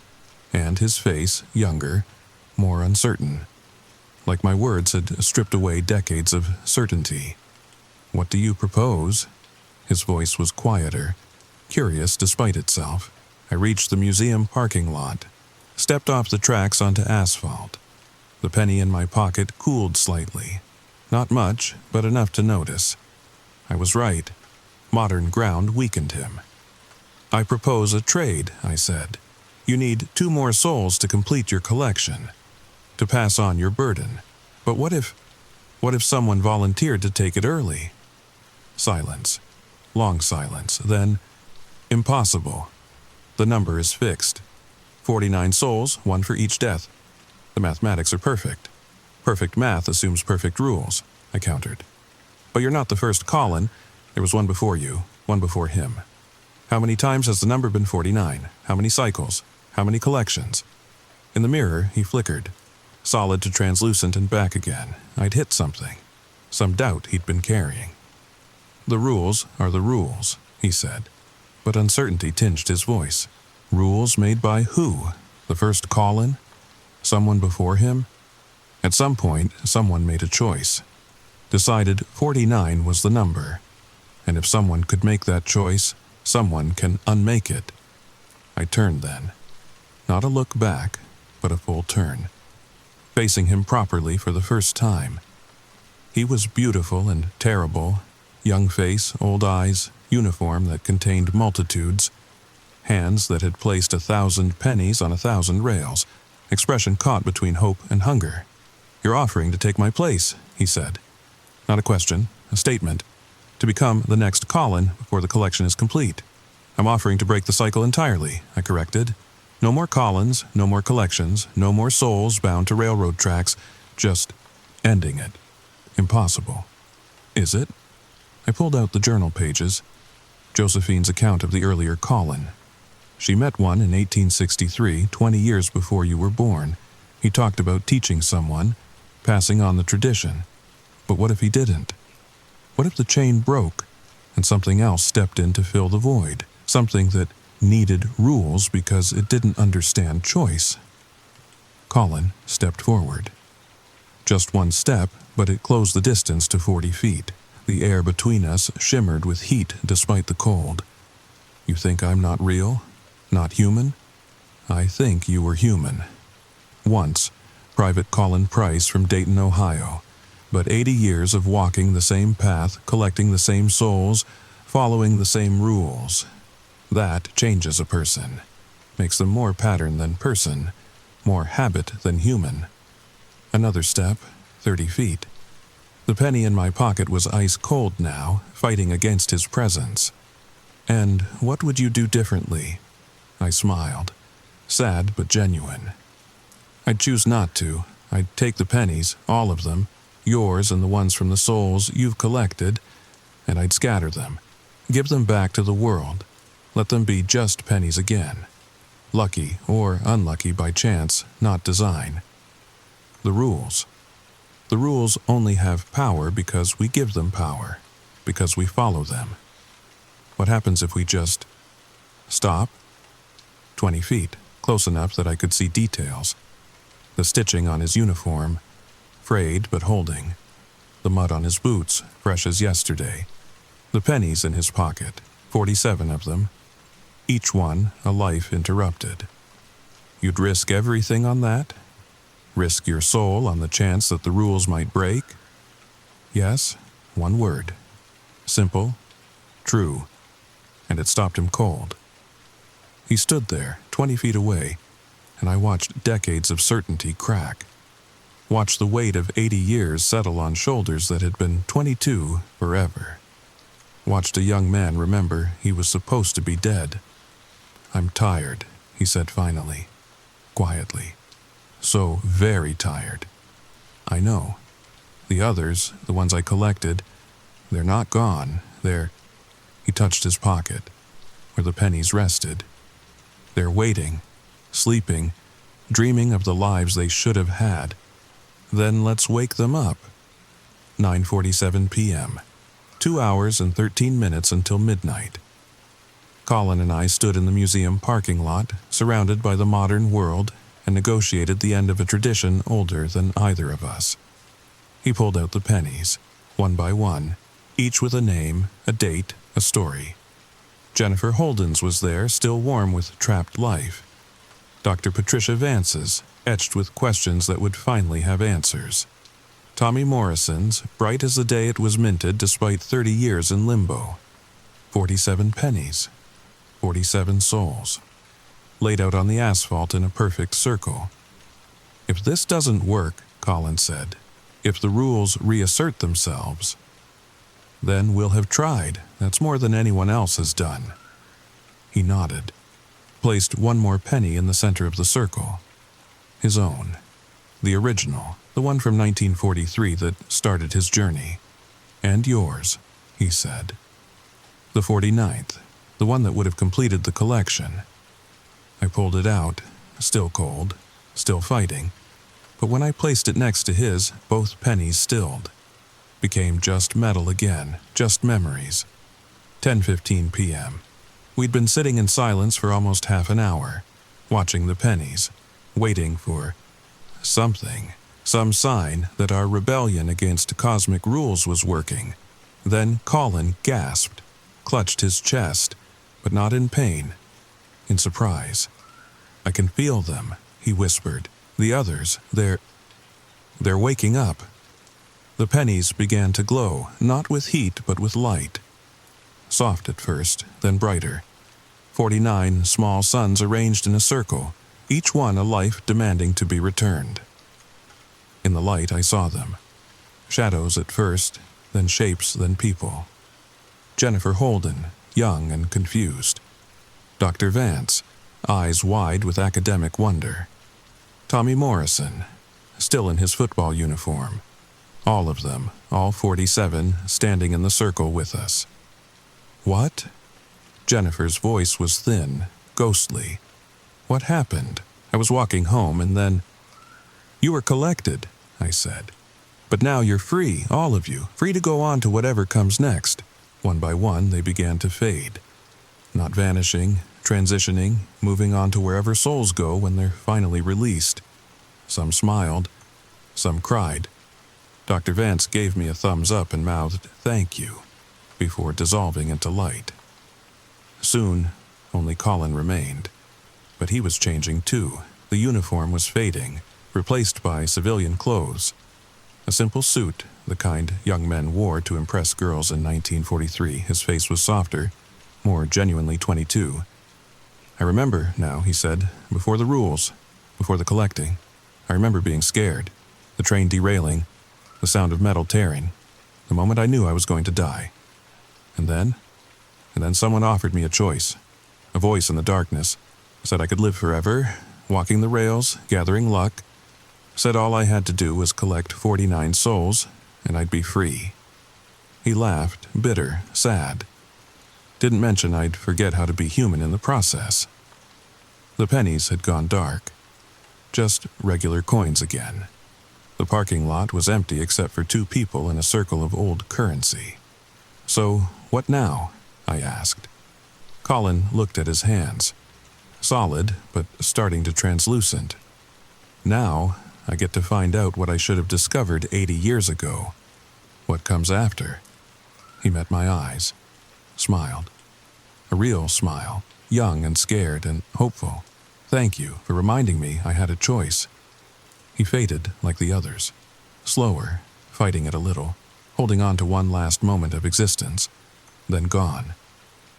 and his face, younger, more uncertain. Like my words had stripped away decades of certainty. What do you propose? His voice was quieter, curious despite itself. I reached the museum parking lot, stepped off the tracks onto asphalt. The penny in my pocket cooled slightly. Not much, but enough to notice. I was right. Modern ground weakened him. I propose a trade, I said. You need 2 more souls to complete your collection, to pass on your burden. But what if someone volunteered to take it early? Silence. Long silence. Then, impossible. The number is fixed. 49 souls, 1 for each death. The mathematics are perfect. Perfect math assumes perfect rules, I countered. But you're not the first Colin. There was one before you, one before him. How many times has the number been 49? How many cycles? How many collections? In the mirror, he flickered. Solid to translucent and back again. I'd hit something. Some doubt he'd been carrying. The rules are the rules, he said. But uncertainty tinged his voice. Rules made by who? The first Colin? Someone before him? At some point, someone made a choice. Decided 49 was the number. And if someone could make that choice, someone can unmake it. I turned then. Not a look back, but a full turn, facing him properly for the first time. He was beautiful and terrible, young face, old eyes, uniform that contained multitudes, hands that had placed 1,000 pennies on 1,000 rails, expression caught between hope and hunger. "You're offering to take my place," he said. Not a question, a statement. "To become the next Colin before the collection is complete." "I'm offering to break the cycle entirely," I corrected. "No more Collins, no more collections, no more souls bound to railroad tracks, just ending it. Impossible." "Is it?" I pulled out the journal pages. Josephine's account of the earlier Colin. She met one in 1863, 20 years before you were born. He talked about teaching someone, passing on the tradition. But what if he didn't? What if the chain broke, and something else stepped in to fill the void? Something that needed rules because it didn't understand choice. Colin stepped forward. Just one step, but it closed the distance to 40 feet. The air between us shimmered with heat despite the cold. "You think I'm not real? Not human?" "I think you were human. Once, Private Colin Price from Dayton, Ohio. But 80 years of walking the same path, collecting the same souls, following the same rules. That changes a person. Makes them more pattern than person, more habit than human." Another step, 30 feet. The penny in my pocket was ice cold now, fighting against his presence. "And what would you do differently?" I smiled, sad but genuine. "I'd choose not to. I'd take the pennies, all of them, yours and the ones from the souls you've collected, and I'd scatter them, give them back to the world, let them be just pennies again. Lucky or unlucky by chance, not design. The rules. The rules only have power because we give them power, because we follow them. What happens if we just stop?" 20 feet, close enough that I could see details. The stitching on his uniform, frayed but holding. The mud on his boots, fresh as yesterday. The pennies in his pocket, 47 of them. Each one a life interrupted. "You'd risk everything on that? Risk your soul on the chance that the rules might break?" Yes, one word. Simple, true, and it stopped him cold. He stood there, 20 feet away, and I watched decades of certainty crack. Watched the weight of 80 years settle on shoulders that had been 22 forever. Watched a young man remember he was supposed to be dead. "I'm tired," he said finally, quietly. "So very tired. I know. The others, the ones I collected, they're not gone. They're..." He touched his pocket, where the pennies rested. "They're waiting, sleeping, dreaming of the lives they should have had. Then let's wake them up." 9:47 p.m. 2 hours and 13 minutes until midnight. Colin and I stood in the museum parking lot, surrounded by the modern world, and negotiated the end of a tradition older than either of us. He pulled out the pennies, one by one, each with a name, a date, a story. Jennifer Holden's was there, still warm with trapped life. Dr. Patricia Vance's, etched with questions that would finally have answers. Tommy Morrison's, bright as the day it was minted despite 30 years in limbo. 47 pennies. 47 souls. Laid out on the asphalt in a perfect circle. "If this doesn't work," Colin said, "if the rules reassert themselves, then we'll have tried. That's more than anyone else has done." He nodded, placed one more penny in the center of the circle. His own. The original, the one from 1943 that started his journey. "And yours," he said. The 49th, the one that would have completed the collection. I pulled it out, still cold, still fighting, but when I placed it next to his, both pennies stilled. Became just metal again, just memories. 10:15 p.m. We'd been sitting in silence for almost half an hour, watching the pennies, waiting for something, some sign that our rebellion against cosmic rules was working. Then Colin gasped, clutched his chest, but not in pain, in surprise. I can feel them," he whispered. "The others, they're waking up." The pennies began to glow, not with heat but with light. Soft at first, then brighter. 49 small suns arranged in a circle, each one a life demanding to be returned. In the light I saw them. Shadows at first, then shapes, then people. Jennifer Holden, young and confused. Dr. Vance, eyes wide with academic wonder. Tommy Morrison, still in his football uniform. All of them, all 47, standing in the circle with us. "What?" Jennifer's voice was thin, ghostly. "What happened? I was walking home and then—" "You were collected," I said. "But now you're free, all of you, free to go on to whatever comes next." One by one, they began to fade. Not vanishing, transitioning, moving on to wherever souls go when they're finally released. Some smiled, some cried. Dr. Vance gave me a thumbs up and mouthed, "Thank you," before dissolving into light. Soon, only Colin remained. But he was changing too. The uniform was fading, replaced by civilian clothes. A simple suit, the kind young men wore to impress girls in 1943. His face was softer, more genuinely 22. "I remember now," he said, "before the rules, before the collecting. I remember being scared, the train derailing, the sound of metal tearing, the moment I knew I was going to die. And then someone offered me a choice, a voice in the darkness, said I could live forever, walking the rails, gathering luck, said all I had to do was collect 49 souls, and I'd be free." He laughed, bitter, sad. Didn't mention I'd forget how to be human in the process. The pennies had gone dark. Just regular coins again. The parking lot was empty except for 2 people in a circle of old currency. "So, what now?" I asked. Colin looked at his hands. Solid, but starting to translucent. "Now, I get to find out what I should have discovered 80 years ago. What comes after?" He met my eyes. Smiled. A real smile, young and scared and hopeful. "Thank you for reminding me I had a choice." He faded like the others. Slower, fighting it a little, holding on to one last moment of existence. Then gone.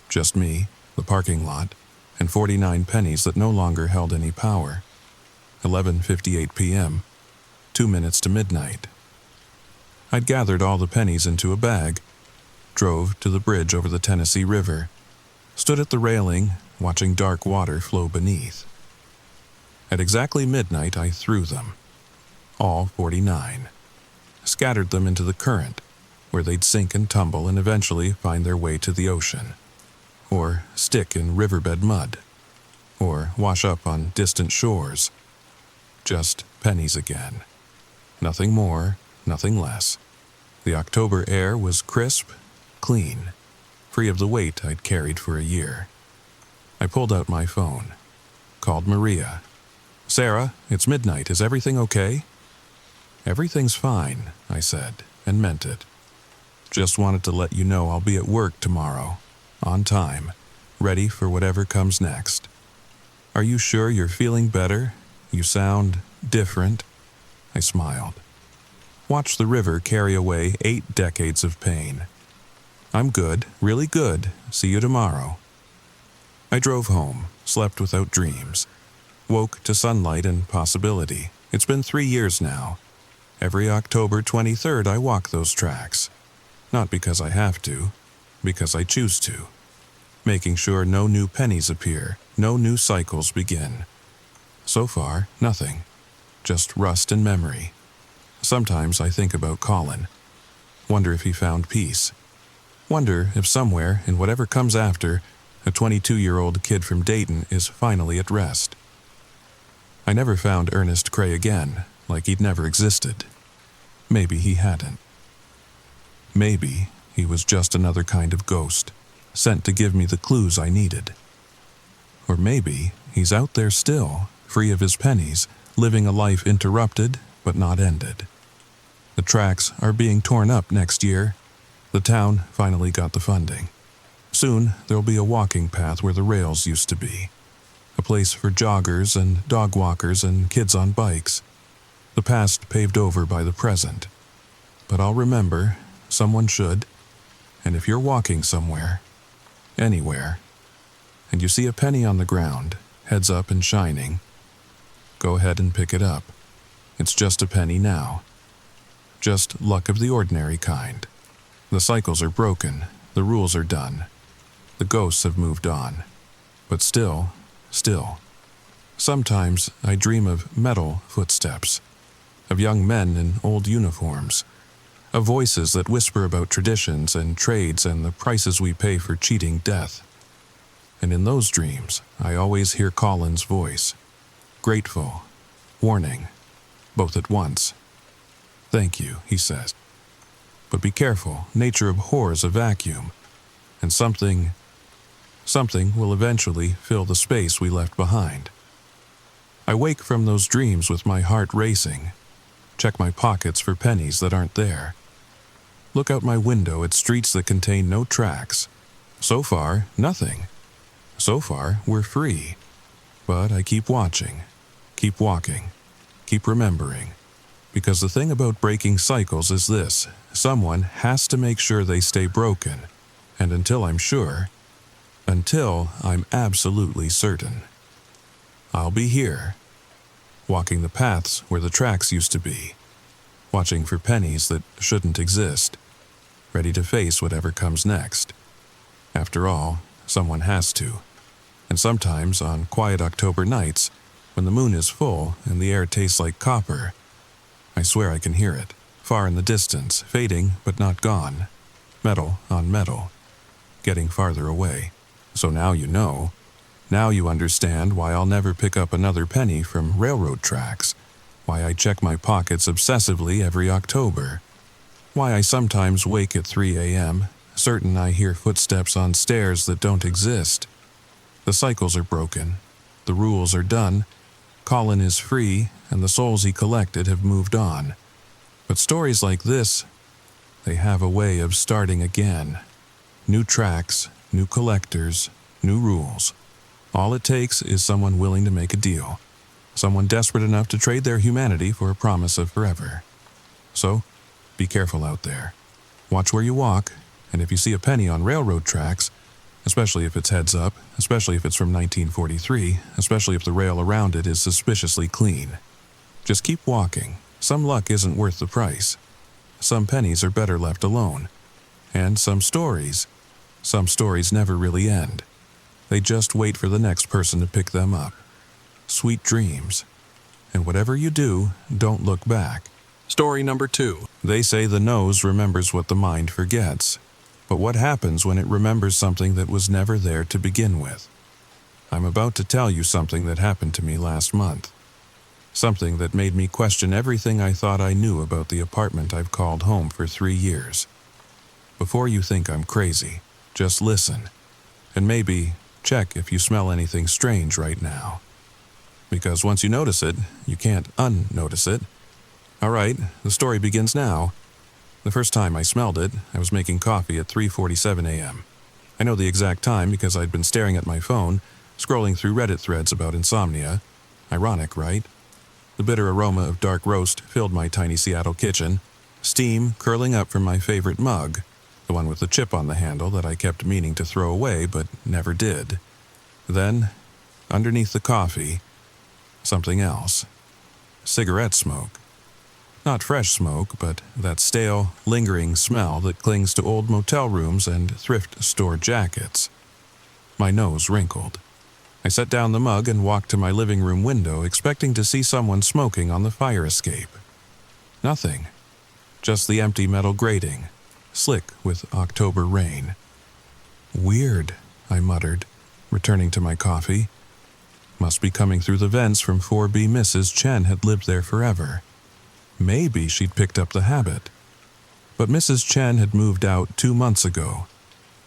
Just me, the parking lot, and 49 pennies that no longer held any power. 11:58 p.m., 2 minutes to midnight. I'd gathered all the pennies into a bag, drove to the bridge over the Tennessee River, stood at the railing, watching dark water flow beneath. At exactly midnight, I threw them. All 49. Scattered them into the current, where they'd sink and tumble and eventually find their way to the ocean. Or stick in riverbed mud. Or wash up on distant shores. Just pennies again. Nothing more, nothing less. The October air was crisp, clean, free of the weight I'd carried for a year. I pulled out my phone. Called Maria. "Sarah, it's midnight. Is everything okay?" "Everything's fine," I said, and meant it. "Just wanted to let you know I'll be at work tomorrow, on time, ready for whatever comes next. Are you sure you're feeling better? You sound different." I smiled. Watch the river carry away 8 decades of pain. "I'm good, really good. See you tomorrow." I drove home, slept without dreams. Woke to sunlight and possibility. It's been 3 years now. Every October 23rd I walk those tracks. Not because I have to, because I choose to. Making sure no new pennies appear, no new cycles begin. So far, nothing. Just rust and memory. Sometimes I think about Colin. Wonder if he found peace. Wonder if somewhere, in whatever comes after, a 22-year-old kid from Dayton is finally at rest. I never found Ernest Cray again, like he'd never existed. Maybe he hadn't. Maybe he was just another kind of ghost, sent to give me the clues I needed. Or maybe he's out there still, free of his pennies, living a life interrupted but not ended. The tracks are being torn up next year. The town finally got the funding. Soon there'll be a walking path where the rails used to be. a place for joggers and dog walkers and kids on bikes. The past paved over by the present. But I'll remember, someone should, and if you're walking somewhere, anywhere, and you see a penny on the ground, heads up and shining, go ahead and pick it up. It's just a penny now. Just luck of the ordinary kind. The cycles are broken, the rules are done. The ghosts have moved on. But still, sometimes I dream of metal footsteps, of young men in old uniforms, of voices that whisper about traditions and trades and the prices we pay for cheating death. And in those dreams, I always hear Colin's voice, grateful, warning, both at once. "Thank you," he says. "But be careful, nature abhors a vacuum, and something will eventually fill the space we left behind." I wake from those dreams with my heart racing, check my pockets for pennies that aren't there, look out my window at streets that contain no tracks. So far, nothing. So far, we're free. But I keep watching, keep walking, keep remembering. Because the thing about breaking cycles is this: someone has to make sure they stay broken. And until I'm absolutely certain, I'll be here, walking the paths where the tracks used to be, watching for pennies that shouldn't exist, ready to face whatever comes next. After all, someone has to. And sometimes on quiet October nights, when the moon is full and the air tastes like copper, I swear I can hear it, far in the distance, fading but not gone, metal on metal, getting farther away. So now you know. Now you understand why I'll never pick up another penny from railroad tracks, why I check my pockets obsessively every October, why I sometimes wake at 3 a.m., certain I hear footsteps on stairs that don't exist. The cycles are broken, the rules are done, Colin is free, and the souls he collected have moved on. But stories like this, they have a way of starting again. New tracks, new collectors, new rules. All it takes is someone willing to make a deal. Someone desperate enough to trade their humanity for a promise of forever. So, be careful out there. Watch where you walk, and if you see a penny on railroad tracks, especially if it's heads up, especially if it's from 1943, especially if the rail around it is suspiciously clean, just keep walking. Some luck isn't worth the price. Some pennies are better left alone. And some stories never really end. They just wait for the next person to pick them up. Sweet dreams. And whatever you do, don't look back. Story number 2. They say the nose remembers what the mind forgets. But what happens when it remembers something that was never there to begin with? I'm about to tell you something that happened to me last month. Something that made me question everything I thought I knew about the apartment I've called home for 3 years. Before you think I'm crazy, just listen. And maybe check if you smell anything strange right now. Because once you notice it, you can't unnotice it. All right, the story begins now. The first time I smelled it, I was making coffee at 3:47 a.m. I know the exact time because I'd been staring at my phone, scrolling through Reddit threads about insomnia. Ironic, right? The bitter aroma of dark roast filled my tiny Seattle kitchen, steam curling up from my favorite mug, the one with the chip on the handle that I kept meaning to throw away but never did. Then, underneath the coffee, something else. Cigarette smoke. Not fresh smoke, but that stale, lingering smell that clings to old motel rooms and thrift store jackets. My nose wrinkled. I set down the mug and walked to my living room window, expecting to see someone smoking on the fire escape. Nothing. Just the empty metal grating, slick with October rain. Weird, I muttered, returning to my coffee. Must be coming through the vents from 4B. Mrs. Chen had lived there forever. Maybe she'd picked up the habit. But Mrs. Chen had moved out 2 months ago.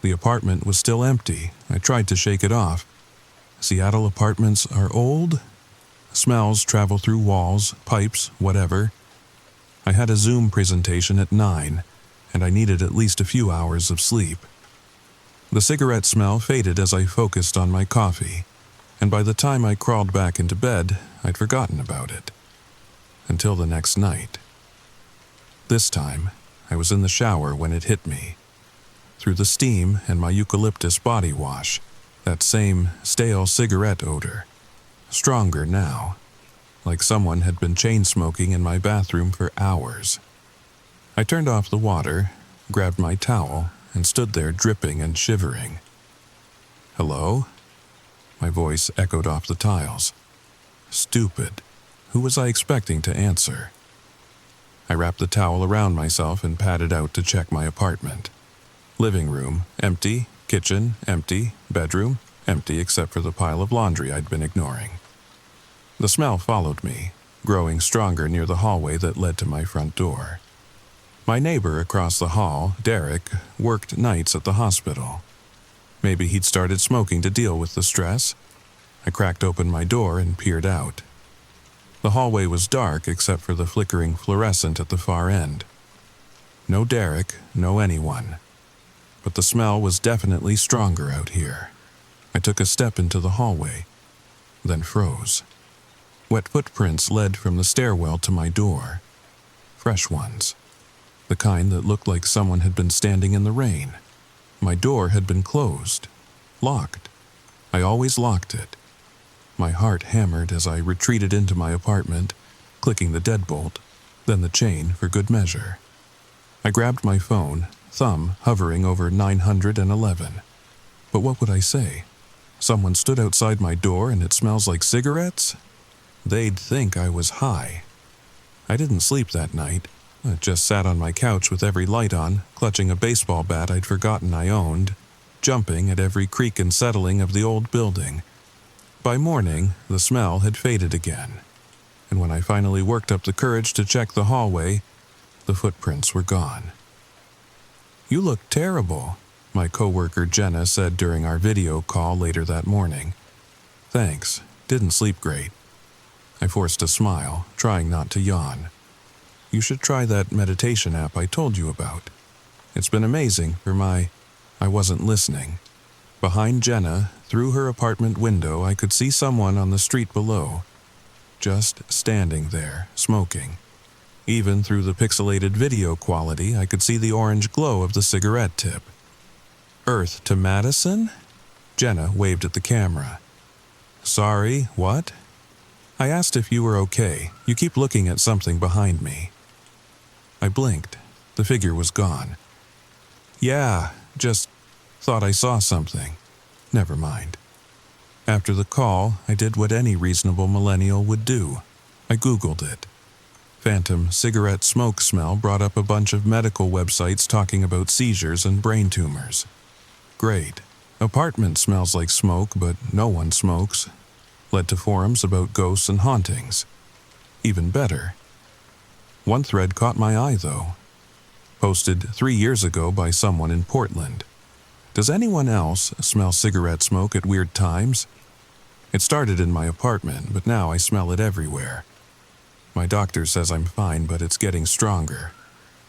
The apartment was still empty. I tried to shake it off. Seattle apartments are old. Smells travel through walls, pipes, whatever. I had a Zoom presentation at 9, and I needed at least a few hours of sleep. The cigarette smell faded as I focused on my coffee. and by the time I crawled back into bed, I'd forgotten about it. Until the next night. This time, I was in the shower when it hit me. Through the steam and my eucalyptus body wash, that same stale cigarette odor. Stronger now, like someone had been chain-smoking in my bathroom for hours. I turned off the water, grabbed my towel, and stood there dripping and shivering. "Hello?" My voice echoed off the tiles. Stupid. Who was I expecting to answer? I wrapped the towel around myself and padded out to check my apartment. Living room, empty. Kitchen, empty. Bedroom, empty except for the pile of laundry I'd been ignoring. The smell followed me, growing stronger near the hallway that led to my front door. My neighbor across the hall, Derek, worked nights at the hospital. Maybe he'd started smoking to deal with the stress. I cracked open my door and peered out. The hallway was dark except for the flickering fluorescent at the far end. No Derek, no anyone. But the smell was definitely stronger out here. I took a step into the hallway, then froze. Wet footprints led from the stairwell to my door. Fresh ones. The kind that looked like someone had been standing in the rain. My door had been closed. Locked. I always locked it. My heart hammered as I retreated into my apartment, clicking the deadbolt, then the chain for good measure. I grabbed my phone, thumb hovering over 911. But what would I say? Someone stood outside my door and it smells like cigarettes? They'd think I was high. I didn't sleep that night. I just sat on my couch with every light on, clutching a baseball bat I'd forgotten I owned, jumping at every creak and settling of the old building. By morning, the smell had faded again, and when I finally worked up the courage to check the hallway, the footprints were gone. "You look terrible," my coworker Jenna said during our video call later that morning. "Thanks. Didn't sleep great." I forced a smile, trying not to yawn. "You should try that meditation app I told you about. It's been amazing for my—" I wasn't listening. Behind Jenna, through her apartment window, I could see someone on the street below, just standing there, smoking. Even through the pixelated video quality, I could see the orange glow of the cigarette tip. "Earth to Madison?" Jenna waved at the camera. "Sorry, what?" "I asked if you were okay. You keep looking at something behind me." I blinked. The figure was gone. "Yeah, just thought I saw something. Never mind." After the call, I did what any reasonable millennial would do. I Googled it. Phantom cigarette smoke smell brought up a bunch of medical websites talking about seizures and brain tumors. Great. Apartment smells like smoke, but no one smokes. Led to forums about ghosts and hauntings. Even better. One thread caught my eye, though. Posted 3 years ago by someone in Portland. "Does anyone else smell cigarette smoke at weird times? It started in my apartment, but now I smell it everywhere. My doctor says I'm fine, but it's getting stronger.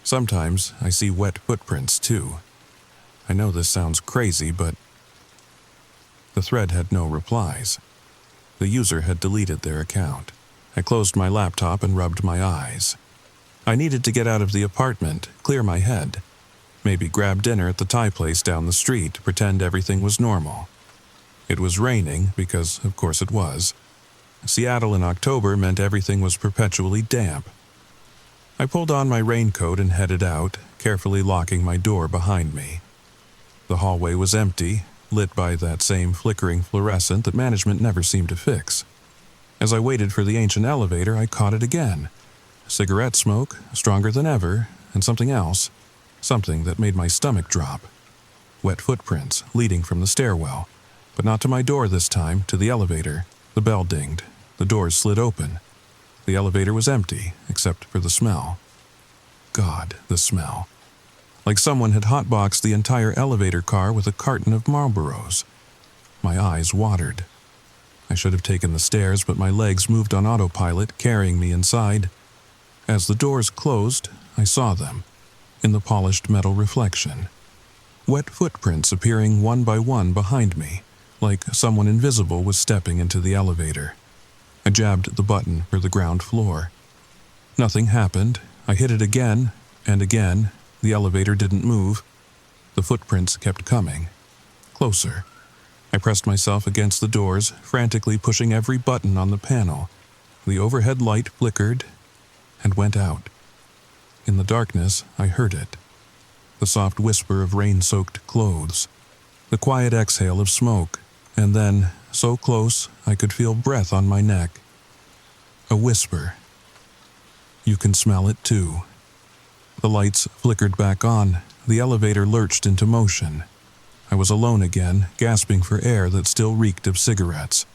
Sometimes I see wet footprints, too. I know this sounds crazy, but..." The thread had no replies. The user had deleted their account. I closed my laptop and rubbed my eyes. I needed to get out of the apartment, clear my head. Maybe grab dinner at the Thai place down the street, pretend everything was normal. It was raining, because of course it was. Seattle in October meant everything was perpetually damp. I pulled on my raincoat and headed out, carefully locking my door behind me. The hallway was empty, lit by that same flickering fluorescent that management never seemed to fix. As I waited for the ancient elevator, I caught it again. Cigarette smoke, stronger than ever, and something else. Something that made my stomach drop. Wet footprints leading from the stairwell, but not to my door this time, to the elevator. The bell dinged. The doors slid open. The elevator was empty, except for the smell. God, the smell. Like someone had hotboxed the entire elevator car with a carton of Marlboros. My eyes watered. I should have taken the stairs, but my legs moved on autopilot, carrying me inside. As the doors closed, I saw them. In the polished metal reflection. Wet footprints appearing one by one behind me, like someone invisible was stepping into the elevator. I jabbed the button for the ground floor. Nothing happened. I hit it again and again. The elevator didn't move. The footprints kept coming. Closer. I pressed myself against the doors, frantically pushing every button on the panel. The overhead light flickered and went out. In the darkness, I heard it. The soft whisper of rain-soaked clothes. The quiet exhale of smoke. And then, so close, I could feel breath on my neck. A whisper. You can smell it too. The lights flickered back on. The elevator lurched into motion. I was alone again, gasping for air that still reeked of cigarettes.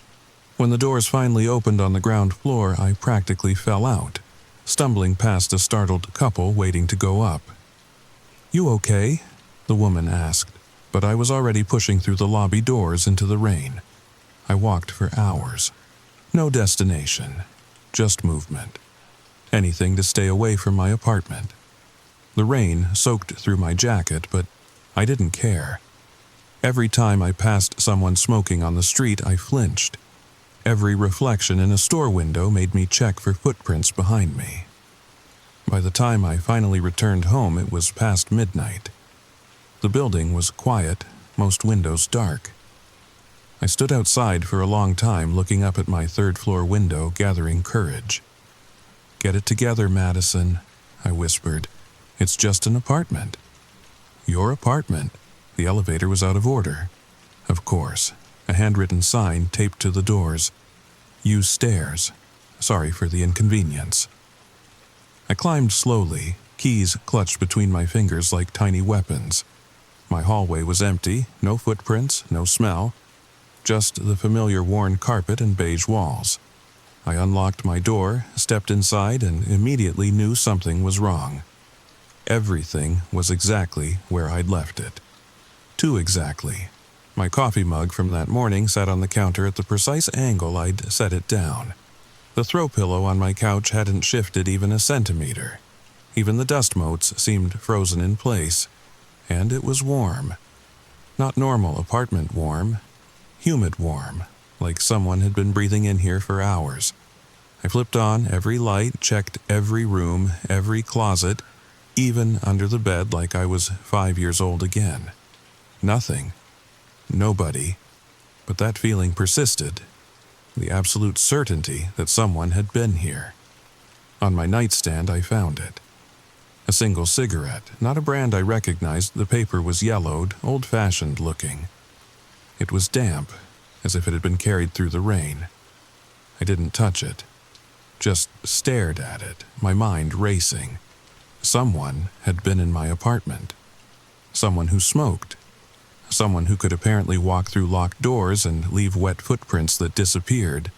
When the doors finally opened on the ground floor, I practically fell out, stumbling past a startled couple waiting to go up. "You okay?" the woman asked, but I was already pushing through the lobby doors into the rain. I walked for hours. No destination, just movement. Anything to stay away from my apartment. The rain soaked through my jacket, but I didn't care. Every time I passed someone smoking on the street, I flinched. Every reflection in a store window made me check for footprints behind me. By the time I finally returned home, it was past midnight. The building was quiet, most windows dark. I stood outside for a long time, looking up at my third-floor window, gathering courage. "Get it together, Madison," I whispered. "It's just an apartment." "Your apartment?" The elevator was out of order. Of course, a handwritten sign taped to the doors. "Use stairs. Sorry for the inconvenience." I climbed slowly, keys clutched between my fingers like tiny weapons. My hallway was empty, no footprints, no smell, just the familiar worn carpet and beige walls. I unlocked my door, stepped inside, and immediately knew something was wrong. Everything was exactly where I'd left it. Too exactly. My coffee mug from that morning sat on the counter at the precise angle I'd set it down. The throw pillow on my couch hadn't shifted even a centimeter. Even the dust motes seemed frozen in place. And it was warm. Not normal apartment warm. Humid warm, like someone had been breathing in here for hours. I flipped on every light, checked every room, every closet, even under the bed like I was 5 years old again. Nothing. Nobody. But that feeling persisted. The absolute certainty that someone had been here. On my nightstand, I found it. A single cigarette, not a brand I recognized. The paper was yellowed, old-fashioned looking. It was damp, as if it had been carried through the rain. I didn't touch it. Just stared at it, my mind racing. Someone had been in my apartment. Someone who smoked. Someone who could apparently walk through locked doors and leave wet footprints that disappeared.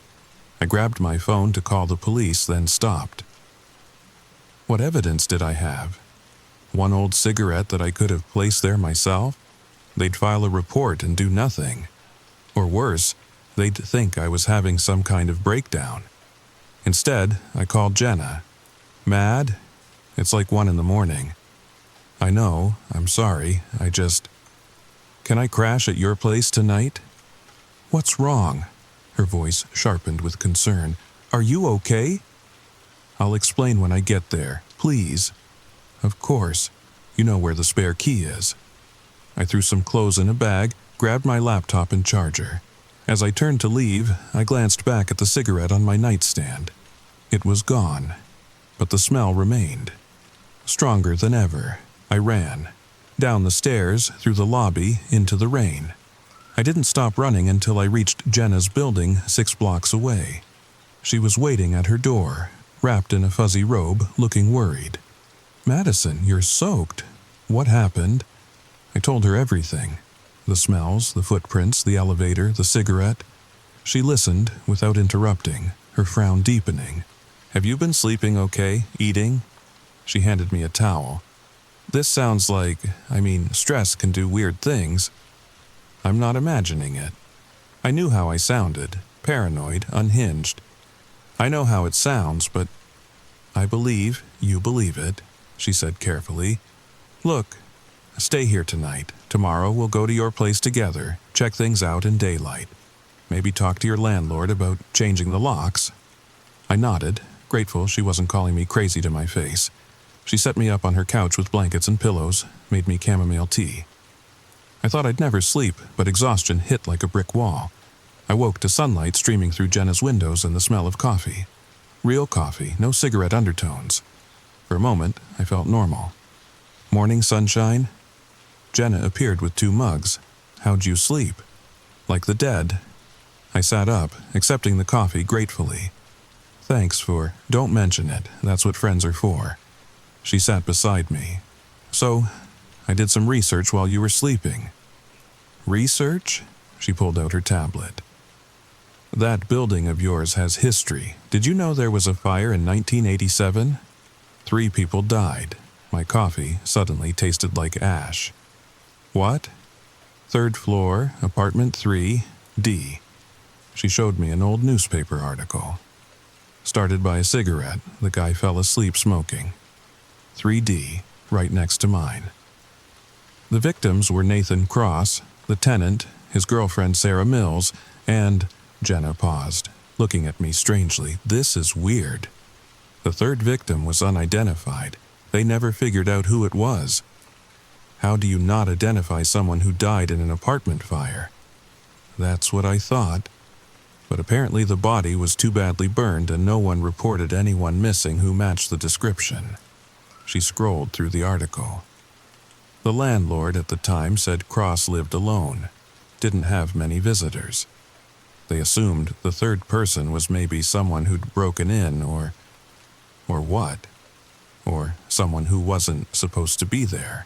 I grabbed my phone to call the police, then stopped. What evidence did I have? One old cigarette that I could have placed there myself? They'd file a report and do nothing. Or worse, they'd think I was having some kind of breakdown. Instead, I called Jenna. Mad? It's like 1 a.m. I know, I'm sorry, Can I crash at your place tonight? What's wrong? Her voice sharpened with concern. Are you okay? I'll explain when I get there, please. Of course. You know where the spare key is. I threw some clothes in a bag, grabbed my laptop and charger. As I turned to leave, I glanced back at the cigarette on my nightstand. It was gone, but the smell remained. Stronger than ever, I ran. Down the stairs, through the lobby, into the rain. I didn't stop running until I reached Jenna's building 6 blocks away. She was waiting at her door, wrapped in a fuzzy robe, looking worried. Madison, you're soaked. What happened? I told her everything. The smells, the footprints, the elevator, the cigarette. She listened without interrupting, her frown deepening. Have you been sleeping okay? Eating? She handed me a towel. This sounds like, stress can do weird things. I'm not imagining it. I knew how I sounded, paranoid, unhinged. I know how it sounds, but I believe you believe it, she said carefully. Look, stay here tonight. Tomorrow we'll go to your place together. check things out in daylight. Maybe talk to your landlord about changing the locks." I nodded, grateful she wasn't calling me crazy to my face. She set me up on her couch with blankets and pillows, made me chamomile tea. I thought I'd never sleep, but exhaustion hit like a brick wall. I woke to sunlight streaming through Jenna's windows and the smell of coffee. Real coffee, no cigarette undertones. For a moment, I felt normal. Morning sunshine? Jenna appeared with 2 mugs. "How'd you sleep?" "Like the dead." I sat up, accepting the coffee gratefully. "Thanks for, don't mention it, that's what friends are for." She sat beside me. "So, I did some research while you were sleeping." "Research?" She pulled out her tablet. "That building of yours has history. Did you know there was a fire in 1987? 3 people died." My coffee suddenly tasted like ash. "What?" "3rd floor, apartment 3, D." She showed me an old newspaper article. "Started by a cigarette, the guy fell asleep smoking. 3D, right next to mine." The victims were Nathan Cross, the tenant, his girlfriend Sarah Mills, and... Jenna paused, looking at me strangely. "This is weird." The 3rd victim was unidentified. They never figured out who it was. How do you not identify someone who died in an apartment fire? That's what I thought. But apparently the body was too badly burned and no one reported anyone missing who matched the description. She scrolled through the article. The landlord at the time said Cross lived alone, didn't have many visitors. They assumed the 3rd person was maybe someone who'd broken in or what? Or someone who wasn't supposed to be there.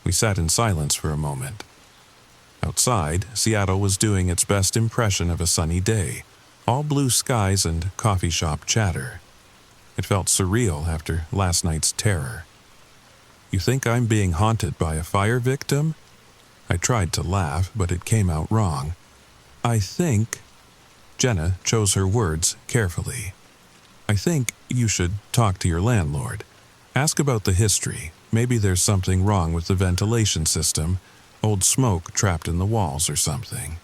We sat in silence for a moment. Outside, Seattle was doing its best impression of a sunny day, all blue skies and coffee shop chatter. It felt surreal after last night's terror. "You think I'm being haunted by a fire victim?" I tried to laugh, but it came out wrong. "I think..." Jenna chose her words carefully. "I think you should talk to your landlord. Ask about the history. Maybe there's something wrong with the ventilation system, old smoke trapped in the walls or something."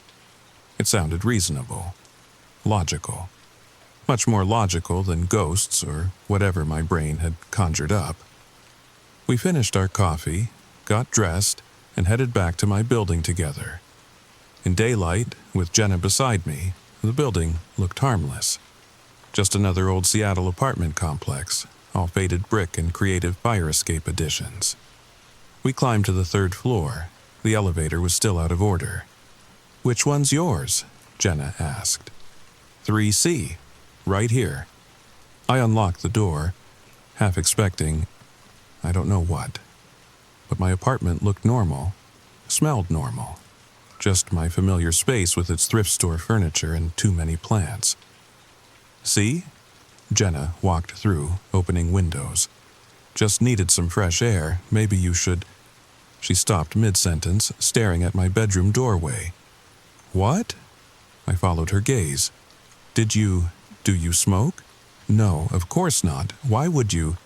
It sounded reasonable. Logical. Much more logical than ghosts or whatever my brain had conjured up. We finished our coffee, got dressed, and headed back to my building together. In daylight, with Jenna beside me, the building looked harmless. Just another old Seattle apartment complex, all faded brick and creative fire escape additions. We climbed to the 3rd floor. The elevator was still out of order. "Which one's yours?" Jenna asked. 3C, right here." I unlocked the door, half expecting, I don't know what. But my apartment looked normal, smelled normal. Just my familiar space with its thrift store furniture and too many plants. "See?" Jenna walked through, opening windows. "Just needed some fresh air. Maybe you should..." She stopped mid-sentence, staring at my bedroom doorway. "What?" I followed her gaze. Do you smoke?" "No, of course not. Why would you?"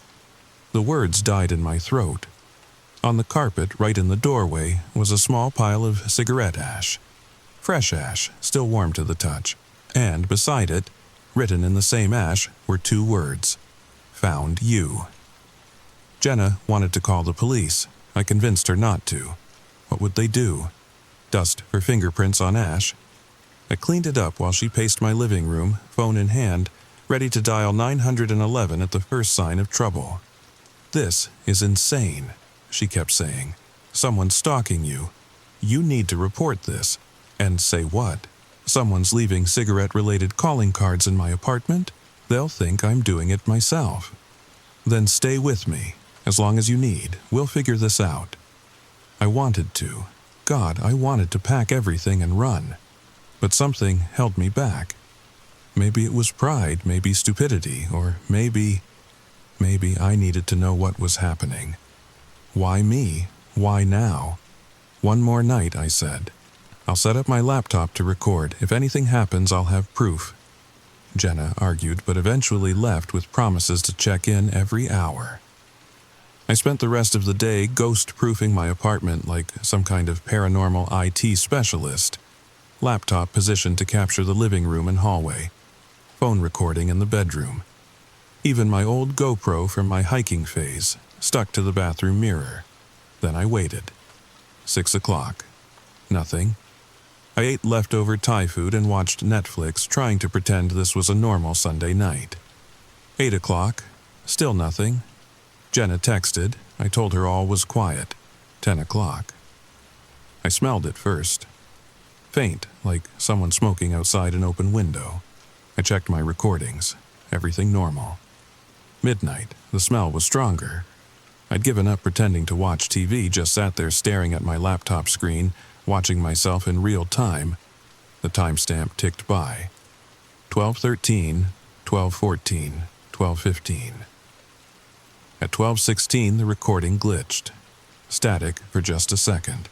The words died in my throat. On the carpet, right in the doorway, was a small pile of cigarette ash. Fresh ash, still warm to the touch. And beside it, written in the same ash, were 2 words. "Found you." Jenna wanted to call the police. I convinced her not to. What would they do? Dust her fingerprints on ash? I cleaned it up while she paced my living room, phone in hand, ready to dial 911 at the first sign of trouble. "This is insane," she kept saying. "Someone's stalking you. You need to report this." And say what? Someone's leaving cigarette-related calling cards in my apartment? They'll think I'm doing it myself. Then stay with me. As long as you need, we'll figure this out. I wanted to. God, I wanted to pack everything and run. But something held me back. Maybe it was pride, maybe stupidity, or maybe I needed to know what was happening. Why me? Why now? "One more night," I said. "I'll set up my laptop to record. If anything happens, I'll have proof." Jenna argued, but eventually left with promises to check in every hour. I spent the rest of the day ghost-proofing my apartment like some kind of paranormal IT specialist. Laptop positioned to capture the living room and hallway. Phone recording in the bedroom. Even my old GoPro from my hiking phase stuck to the bathroom mirror. Then I waited. 6 o'clock. Nothing. I ate leftover Thai food and watched Netflix, trying to pretend this was a normal Sunday night. 8 o'clock. Still nothing. Jenna texted. I told her all was quiet. 10 o'clock. I smelled it first. Faint, like someone smoking outside an open window. I checked my recordings. Everything normal. Midnight. The smell was stronger. I'd given up pretending to watch TV, just sat there staring at my laptop screen, watching myself in real time. The timestamp ticked by. 12:13, 12:14, 12:15. At 12:16, the recording glitched. Static for just a second.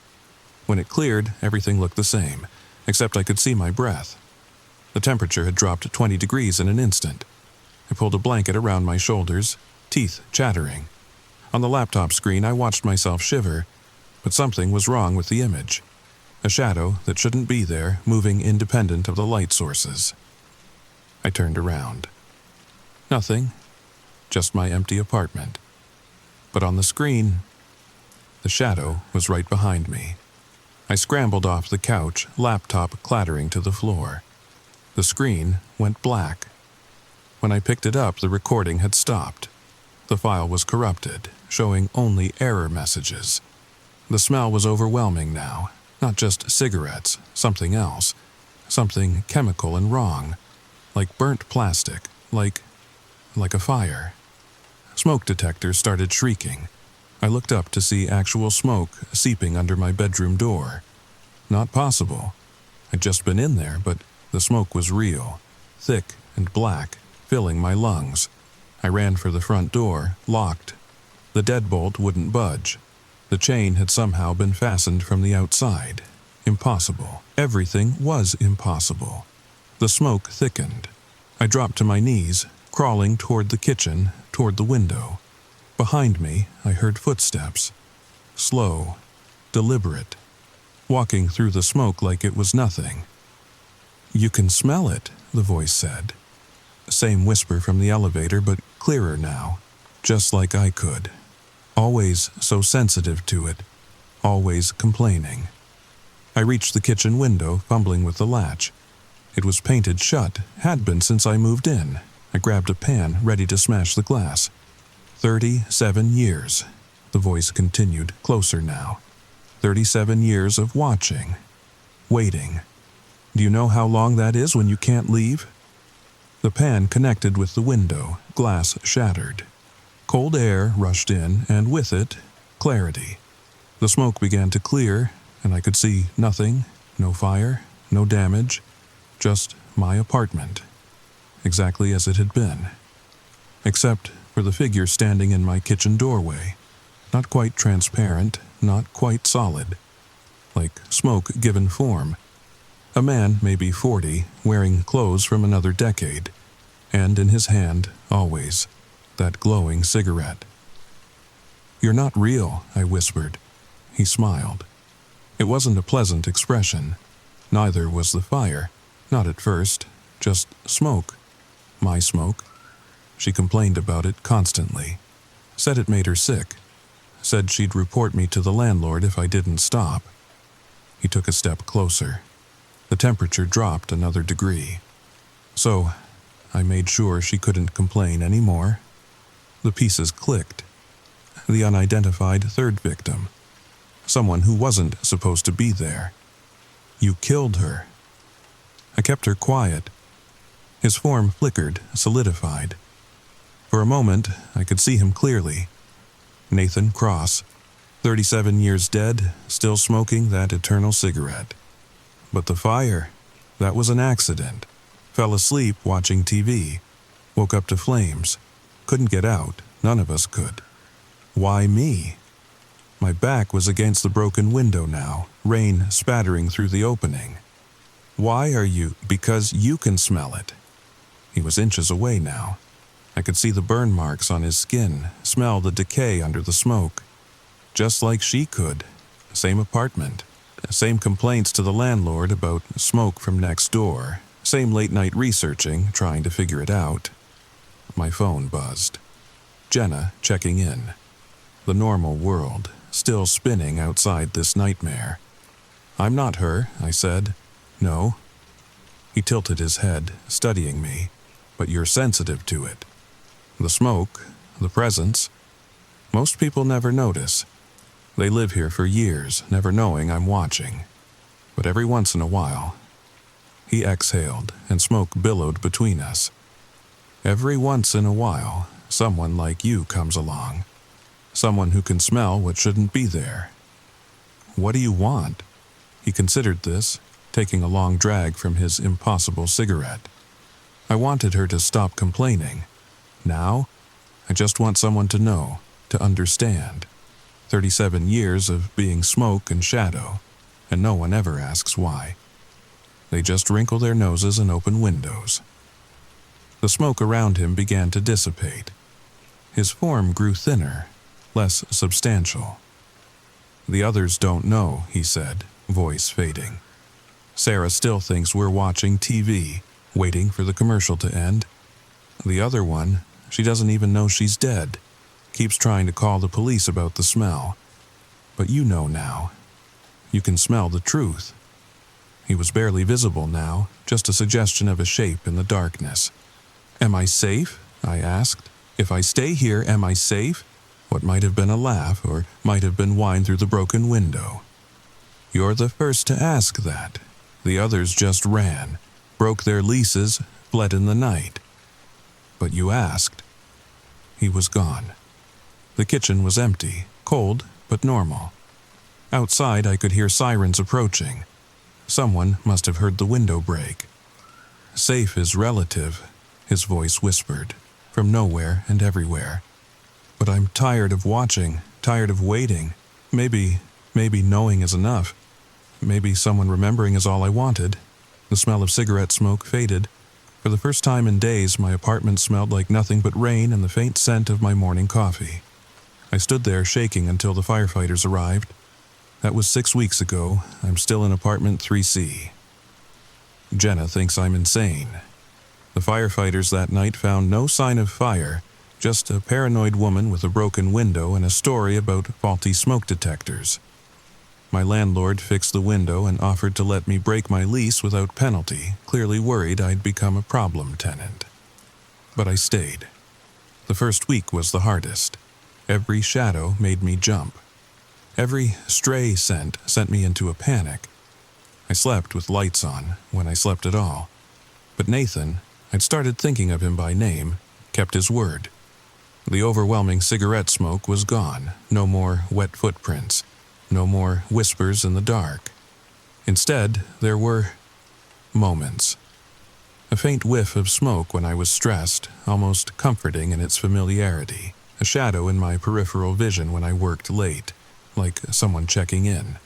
When it cleared, everything looked the same, except I could see my breath. The temperature had dropped 20 degrees in an instant. I pulled a blanket around my shoulders, teeth chattering. On the laptop screen, I watched myself shiver, but something was wrong with the image. A shadow that shouldn't be there, moving independent of the light sources. I turned around. Nothing. Just my empty apartment. But on the screen, the shadow was right behind me. I scrambled off the couch, laptop clattering to the floor. The screen went black. When I picked it up, the recording had stopped. The file was corrupted, showing only error messages. The smell was overwhelming now. Not just cigarettes, something else. Something chemical and wrong. Like burnt plastic, like a fire. Smoke detectors started shrieking. I looked up to see actual smoke seeping under my bedroom door. Not possible. I'd just been in there, but the smoke was real, thick and black, filling my lungs. I ran for the front door, locked. The deadbolt wouldn't budge. The chain had somehow been fastened from the outside. Impossible. Everything was impossible. The smoke thickened. I dropped to my knees, crawling toward the kitchen, toward the window. Behind me, I heard footsteps. Slow, deliberate, walking through the smoke like it was nothing. "You can smell it," the voice said. Same whisper from the elevator, but clearer now, just like I could. Always so sensitive to it, always complaining. I reached the kitchen window, fumbling with the latch. It was painted shut, had been since I moved in. I grabbed a pan, ready to smash the glass. 37 years, the voice continued, closer now. 37 years of watching, waiting. Do you know how long that is when you can't leave? The pan connected with the window, glass shattered. Cold air rushed in, and with it, clarity. The smoke began to clear, and I could see nothing, no fire, no damage, just my apartment, exactly as it had been. Except for the figure standing in my kitchen doorway, not quite transparent, not quite solid, like smoke given form. A man, maybe 40, wearing clothes from another decade, and in his hand, always, that glowing cigarette. "You're not real," I whispered. He smiled. It wasn't a pleasant expression. Neither was the fire. Not at first, just smoke. My smoke. She complained about it constantly. Said it made her sick. Said she'd report me to the landlord if I didn't stop. He took a step closer. The temperature dropped another degree. So, I made sure she couldn't complain anymore. The pieces clicked. The unidentified third victim. Someone who wasn't supposed to be there. You killed her. I kept her quiet. His form flickered, solidified. For a moment, I could see him clearly. Nathan Cross, 37 years dead, still smoking that eternal cigarette. But the fire, that was an accident. Fell asleep watching TV. Woke up to flames. Couldn't get out. None of us could. Why me? My back was against the broken window now, rain spattering through the opening. Why are you? Because you can smell it. He was inches away now. I could see the burn marks on his skin, smell the decay under the smoke. Just like she could. Same apartment. Same complaints to the landlord about smoke from next door. Same late-night researching, trying to figure it out. My phone buzzed. Jenna checking in. The normal world, still spinning outside this nightmare. "I'm not her," I said. "No." He tilted his head, studying me. "But you're sensitive to it. The smoke, the presence. Most people never notice. They live here for years, never knowing I'm watching. But every once in a while..." He exhaled, and smoke billowed between us. "Every once in a while, someone like you comes along. Someone who can smell what shouldn't be there." "What do you want?" He considered this, taking a long drag from his impossible cigarette. I wanted her to stop complaining. Now, I just want someone to know, to understand. 37 years of being smoke and shadow, and no one ever asks why. They just wrinkle their noses and open windows. The smoke around him began to dissipate. His form grew thinner, less substantial. "The others don't know," he said, voice fading. "Sarah still thinks we're watching TV, waiting for the commercial to end. The other one, she doesn't even know she's dead. Keeps trying to call the police about the smell. But you know now. You can smell the truth." He was barely visible now, just a suggestion of a shape in the darkness. "Am I safe?" I asked. "If I stay here, am I safe?" What might have been a laugh, or might have been wine through the broken window. "You're the first to ask that. The others just ran, broke their leases, fled in the night. But you asked." He was gone. The kitchen was empty, cold, but normal. Outside, I could hear sirens approaching. Someone must have heard the window break. "Safe is relative," his voice whispered, from nowhere and everywhere. "But I'm tired of watching, tired of waiting. Maybe knowing is enough. Maybe someone remembering is all I wanted." The smell of cigarette smoke faded. For the first time in days, my apartment smelled like nothing but rain and the faint scent of my morning coffee. I stood there shaking until the firefighters arrived. That was 6 weeks ago. I'm still in apartment 3C. Jenna thinks I'm insane. The firefighters that night found no sign of fire, just a paranoid woman with a broken window and a story about faulty smoke detectors. My landlord fixed the window and offered to let me break my lease without penalty, clearly worried I'd become a problem tenant. But I stayed. The first week was the hardest. Every shadow made me jump. Every stray scent sent me into a panic. I slept with lights on, when I slept at all. But Nathan, I'd started thinking of him by name, kept his word. The overwhelming cigarette smoke was gone. No more wet footprints. No more whispers in the dark. Instead, there were moments. A faint whiff of smoke when I was stressed, almost comforting in its familiarity. A shadow in my peripheral vision when I worked late, like someone checking in.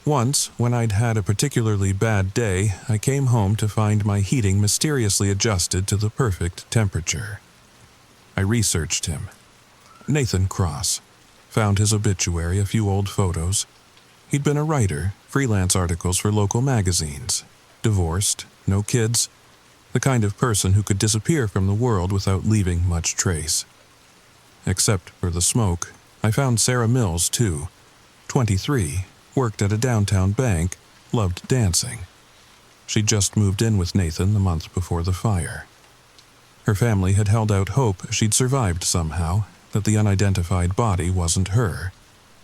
Once, when I'd had a particularly bad day, I came home to find my heating mysteriously adjusted to the perfect temperature. I researched him. Nathan Cross. Found his obituary, a few old photos. He'd been a writer, freelance articles for local magazines. Divorced, no kids. The kind of person who could disappear from the world without leaving much trace. Except for the smoke, I found Sarah Mills, too. 23, worked at a downtown bank, loved dancing. She'd just moved in with Nathan the month before the fire. Her family had held out hope she'd survived somehow, that the unidentified body wasn't her,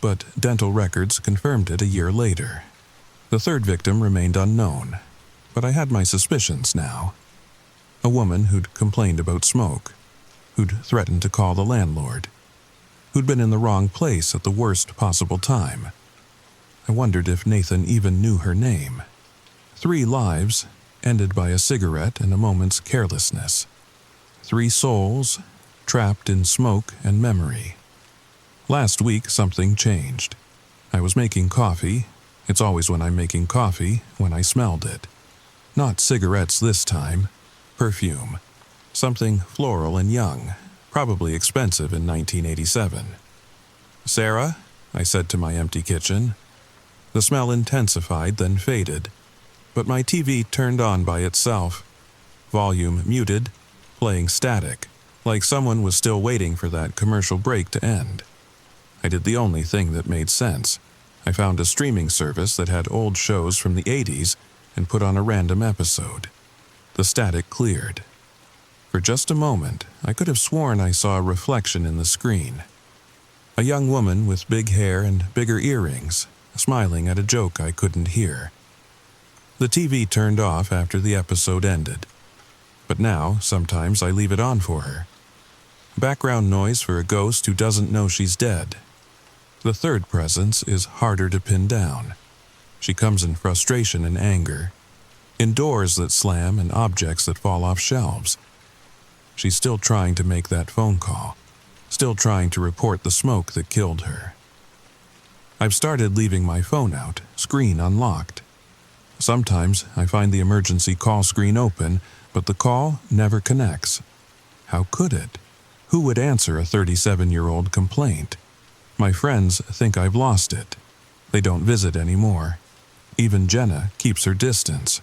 but dental records confirmed it a year later. The third victim remained unknown, but I had my suspicions now. A woman who'd complained about smoke, who'd threatened to call the landlord, who'd been in the wrong place at the worst possible time. I wondered if Nathan even knew her name. 3 lives, ended by a cigarette and a moment's carelessness. 3 souls, trapped in smoke and memory. Last week, something changed. I was making coffee. It's always when I'm making coffee, when I smelled it. Not cigarettes this time. Perfume. Something floral and young, probably expensive in 1987. "Sarah?" I said to my empty kitchen. The smell intensified, then faded, but my TV turned on by itself. Volume muted, playing static, like someone was still waiting for that commercial break to end. I did the only thing that made sense. I found a streaming service that had old shows from the 80s and put on a random episode. The static cleared. For just a moment, I could have sworn I saw a reflection in the screen. A young woman with big hair and bigger earrings, smiling at a joke I couldn't hear. The TV turned off after the episode ended. But now, sometimes I leave it on for her. Background noise for a ghost who doesn't know she's dead. The third presence is harder to pin down. She comes in frustration and anger, in doors that slam and objects that fall off shelves. She's still trying to make that phone call, still trying to report the smoke that killed her. I've started leaving my phone out, screen unlocked. Sometimes I find the emergency call screen open, but the call never connects. How could it? Who would answer a 37-year-old complaint? My friends think I've lost it. They don't visit anymore. Even Jenna keeps her distance.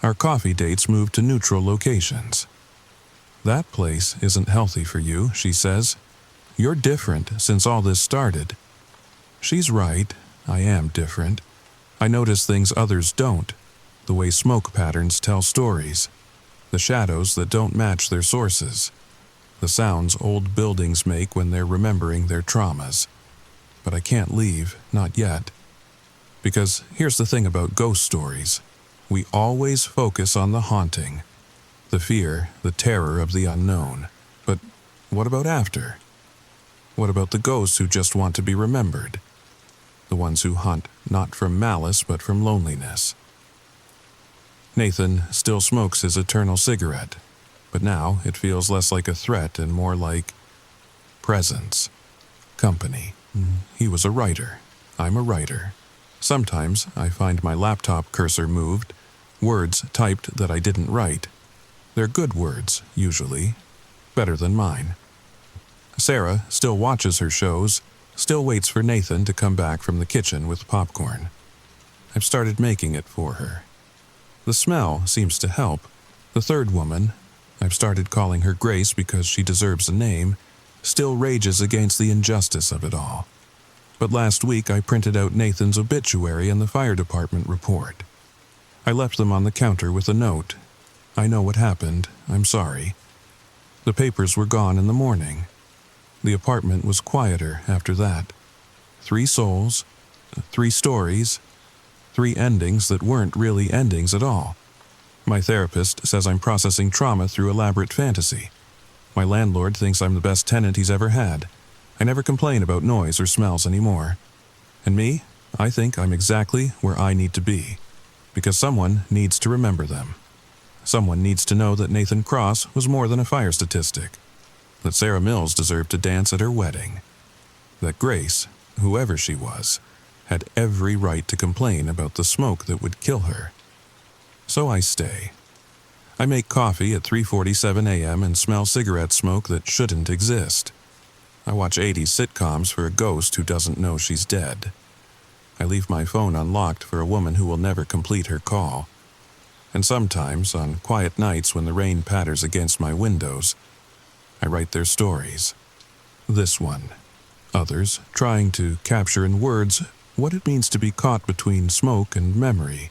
Our coffee dates move to neutral locations. "That place isn't healthy for you," she says. "You're different since all this started." She's right. I am different. I notice things others don't. The way smoke patterns tell stories. The shadows that don't match their sources. The sounds old buildings make when they're remembering their traumas. But I can't leave, not yet. Because here's the thing about ghost stories. We always focus on the haunting. The fear, the terror of the unknown. But what about after? What about the ghosts who just want to be remembered? The ones who hunt not from malice but from loneliness. Nathan still smokes his eternal cigarette, but now it feels less like a threat and more like presence, company. He was a writer. I'm a writer. Sometimes I find my laptop cursor moved, words typed that I didn't write. They're good words, usually. Better than mine. Sarah still watches her shows, still waits for Nathan to come back from the kitchen with popcorn. I've started making it for her. The smell seems to help. The third woman, I've started calling her Grace because she deserves a name, still rages against the injustice of it all. But last week I printed out Nathan's obituary and the fire department report. I left them on the counter with a note. "I know what happened. I'm sorry." The papers were gone in the morning. The apartment was quieter after that. 3 souls, 3 stories, 3 endings that weren't really endings at all. My therapist says I'm processing trauma through elaborate fantasy. My landlord thinks I'm the best tenant he's ever had. I never complain about noise or smells anymore. And me, I think I'm exactly where I need to be. Because someone needs to remember them. Someone needs to know that Nathan Cross was more than a fire statistic. That Sarah Mills deserved to dance at her wedding. That Grace, whoever she was, had every right to complain about the smoke that would kill her. So I stay. I make coffee at 3:47 a.m. and smell cigarette smoke that shouldn't exist. I watch 80s sitcoms for a ghost who doesn't know she's dead. I leave my phone unlocked for a woman who will never complete her call. And sometimes, on quiet nights when the rain patters against my windows, I write their stories. This one. Others trying to capture in words what it means to be caught between smoke and memory,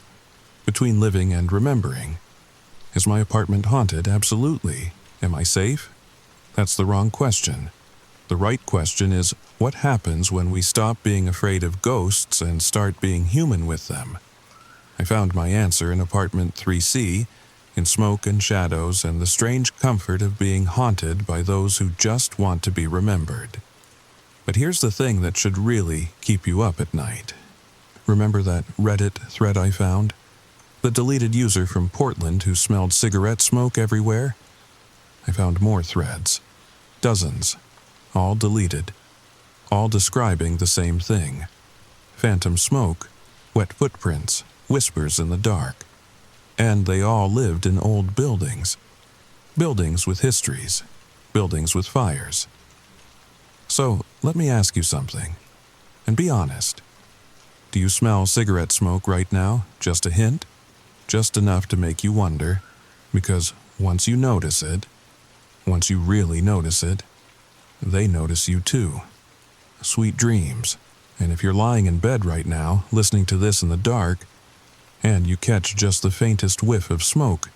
between living and remembering. Is my apartment haunted? Absolutely. Am I safe? That's the wrong question. The right question is, what happens when we stop being afraid of ghosts and start being human with them? I found my answer in apartment 3C, in smoke and shadows and the strange comfort of being haunted by those who just want to be remembered. But here's the thing that should really keep you up at night. Remember that Reddit thread I found? The deleted user from Portland who smelled cigarette smoke everywhere? I found more threads. Dozens. All deleted. All describing the same thing. Phantom smoke, wet footprints, whispers in the dark. And they all lived in old buildings. Buildings with histories. Buildings with fires. So, let me ask you something, and be honest. Do you smell cigarette smoke right now? Just a hint? Just enough to make you wonder? Because once you notice it, once you really notice it, they notice you too. Sweet dreams. And if you're lying in bed right now, listening to this in the dark, and you catch just the faintest whiff of smoke,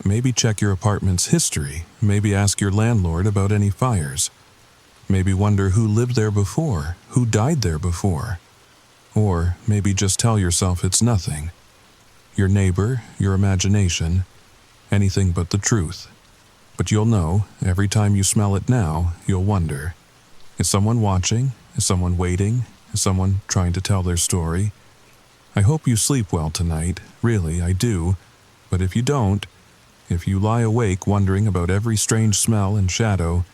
maybe check your apartment's history, maybe ask your landlord about any fires. Maybe wonder who lived there before, who died there before. Or maybe just tell yourself it's nothing. Your neighbor, your imagination, anything but the truth. But you'll know, every time you smell it now, you'll wonder. Is someone watching? Is someone waiting? Is someone trying to tell their story? I hope you sleep well tonight, really, I do. But if you don't, if you lie awake wondering about every strange smell and shadow,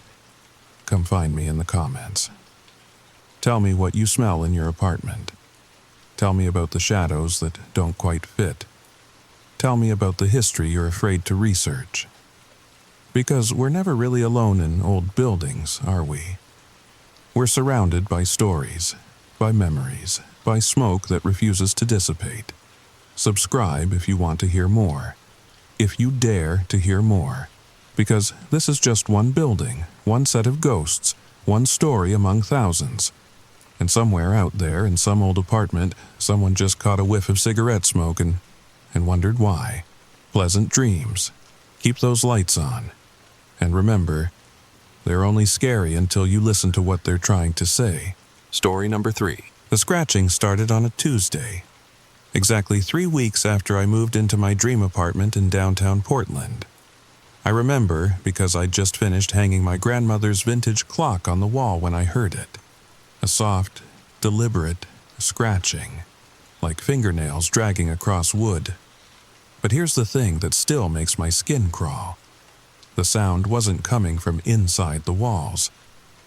come find me in the comments. Tell me what you smell in your apartment. Tell me about the shadows that don't quite fit. Tell me about the history you're afraid to research. Because we're never really alone in old buildings, are we? We're surrounded by stories, by memories, by smoke that refuses to dissipate. Subscribe if you want to hear more. If you dare to hear more. Because this is just one building, one set of ghosts, one story among thousands. And somewhere out there in some old apartment, someone just caught a whiff of cigarette smoke and wondered why. Pleasant dreams. Keep those lights on. And remember, they're only scary until you listen to what they're trying to say. Story number 3. The scratching started on a Tuesday, exactly 3 weeks after I moved into my dream apartment in downtown Portland. I remember because I'd just finished hanging my grandmother's vintage clock on the wall when I heard it. A soft, deliberate scratching, like fingernails dragging across wood. But here's the thing that still makes my skin crawl. The sound wasn't coming from inside the walls.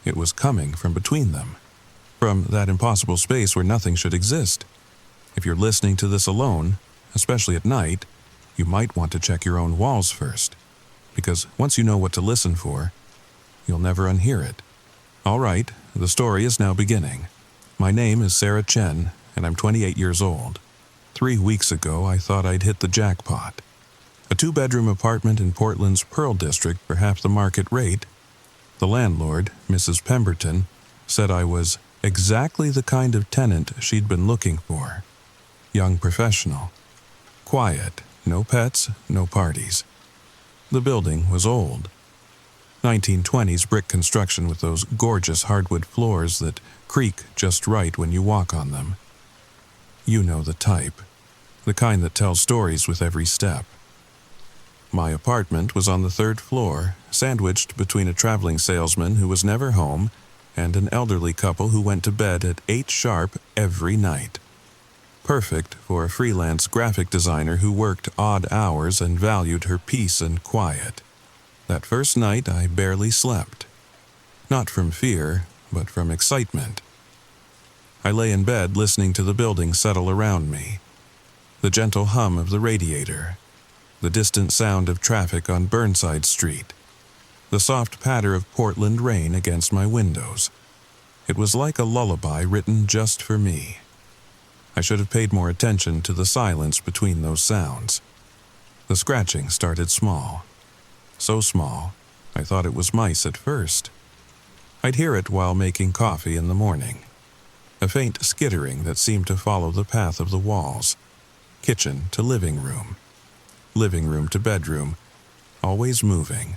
It was coming from between them. From that impossible space where nothing should exist. If you're listening to this alone, especially at night, you might want to check your own walls first. Because once you know what to listen for, you'll never unhear it. All right, the story is now beginning. My name is Sarah Chen, and I'm 28 years old. 3 weeks ago, I thought I'd hit the jackpot. A 2-bedroom apartment in Portland's Pearl District for half the market rate. The landlord, Mrs. Pemberton, said I was exactly the kind of tenant she'd been looking for. Young professional. Quiet, no pets, no parties. The building was old. 1920s brick construction with those gorgeous hardwood floors that creak just right when you walk on them. You know the type. The kind that tells stories with every step. My apartment was on the 3rd floor, sandwiched between a traveling salesman who was never home and an elderly couple who went to bed at 8 sharp every night. Perfect for a freelance graphic designer who worked odd hours and valued her peace and quiet. That first night I barely slept. Not from fear, but from excitement. I lay in bed listening to the building settle around me. The gentle hum of the radiator. The distant sound of traffic on Burnside Street. The soft patter of Portland rain against my windows. It was like a lullaby written just for me. I should have paid more attention to the silence between those sounds. The scratching started small. So small, I thought it was mice at first. I'd hear it while making coffee in the morning. A faint skittering that seemed to follow the path of the walls. Kitchen to living room to bedroom, always moving,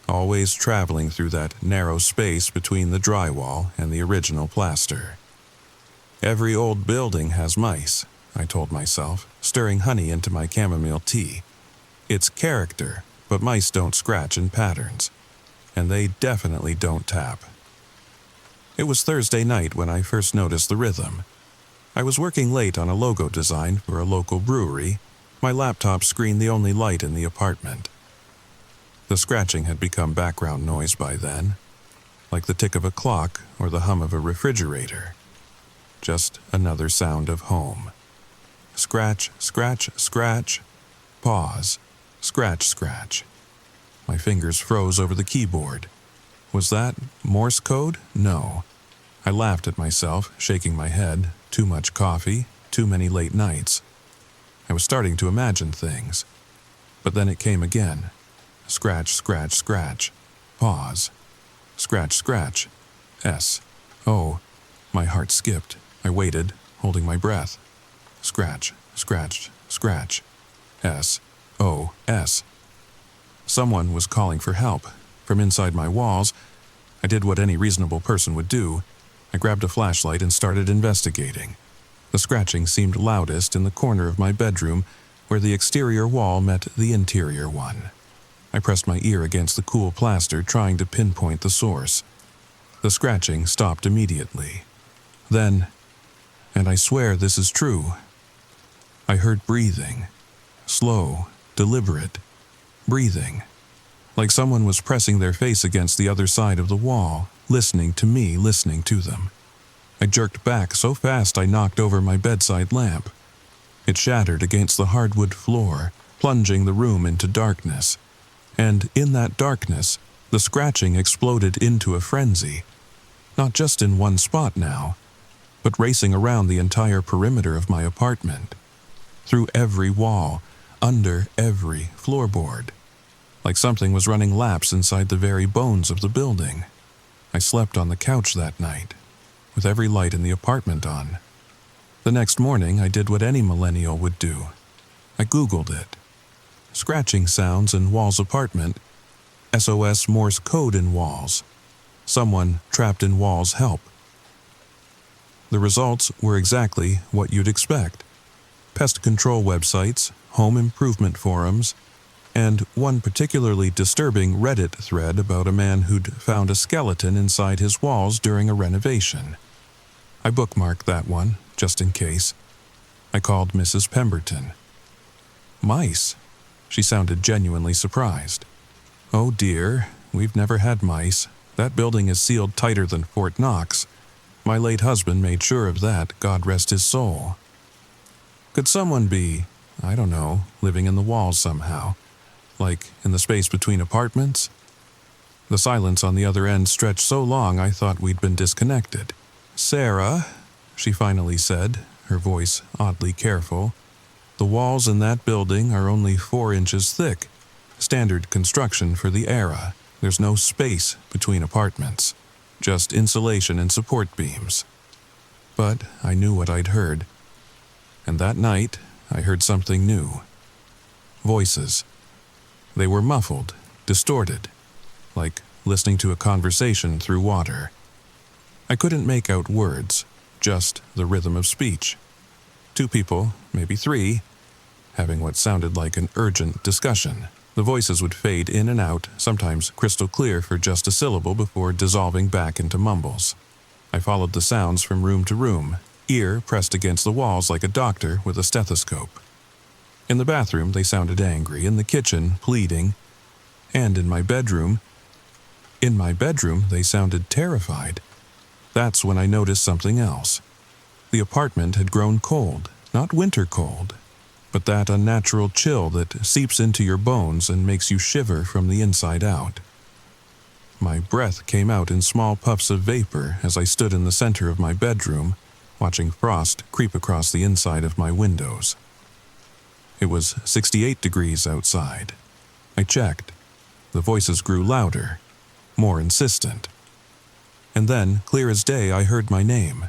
always traveling through that narrow space between the drywall and the original plaster. Every old building has mice, I told myself, stirring honey into my chamomile tea. It's character, but mice don't scratch in patterns, and they definitely don't tap. It was Thursday night when I first noticed the rhythm. I was working late on a logo design for a local brewery, my laptop screen the only light in the apartment. The scratching had become background noise by then, like the tick of a clock or the hum of a refrigerator. Just another sound of home. Scratch, scratch, scratch. Pause. Scratch, scratch. My fingers froze over the keyboard. Was that Morse code? No. I laughed at myself, shaking my head. Too much coffee, too many late nights. I was starting to imagine things. But then it came again. Scratch, scratch, scratch. Pause. Scratch, scratch. S. O. My heart skipped. I waited, holding my breath. Scratch, scratch, scratch. S. O. S. Someone was calling for help. From inside my walls, I did what any reasonable person would do. I grabbed a flashlight and started investigating. The scratching seemed loudest in the corner of my bedroom, where the exterior wall met the interior one. I pressed my ear against the cool plaster, trying to pinpoint the source. The scratching stopped immediately. Then, and I swear this is true, I heard breathing. Slow, deliberate breathing. Like someone was pressing their face against the other side of the wall, listening to me listening to them. I jerked back so fast I knocked over my bedside lamp. It shattered against the hardwood floor, plunging the room into darkness. And in that darkness, the scratching exploded into a frenzy. Not just in one spot now, but racing around the entire perimeter of my apartment. Through every wall, under every floorboard. Like something was running laps inside the very bones of the building. I slept on the couch that night, with every light in the apartment on. The next morning, I did what any millennial would do. I Googled it. Scratching sounds in Wall's apartment. SOS Morse code in Walls. Someone trapped in Wall's help. The results were exactly what you'd expect. Pest control websites, home improvement forums, and one particularly disturbing Reddit thread about a man who'd found a skeleton inside his walls during a renovation. I bookmarked that one, just in case. I called Mrs. Pemberton. Mice? She sounded genuinely surprised. Oh dear, we've never had mice. That building is sealed tighter than Fort Knox. My late husband made sure of that, God rest his soul. Could someone be, I don't know, living in the walls somehow? Like in the space between apartments? The silence on the other end stretched so long I thought we'd been disconnected. Sarah, she finally said, her voice oddly careful, the walls in that building are only 4 inches thick. Standard construction for the era. There's no space between apartments. Just insulation and support beams. But I knew what I'd heard. And that night, I heard something new. Voices. They were muffled, distorted, like listening to a conversation through water. I couldn't make out words, just the rhythm of speech. 2 people, maybe 3, having what sounded like an urgent discussion. The voices would fade in and out, sometimes crystal clear for just a syllable before dissolving back into mumbles. I followed the sounds from room to room, ear pressed against the walls like a doctor with a stethoscope. In the bathroom, they sounded angry, in the kitchen, pleading, and in my bedroom, they sounded terrified. That's when I noticed something else. The apartment had grown cold, not winter cold, but that unnatural chill that seeps into your bones and makes you shiver from the inside out. My breath came out in small puffs of vapor as I stood in the center of my bedroom, watching frost creep across the inside of my windows. It was 68 degrees outside. I checked. The voices grew louder, more insistent. And then, clear as day, I heard my name.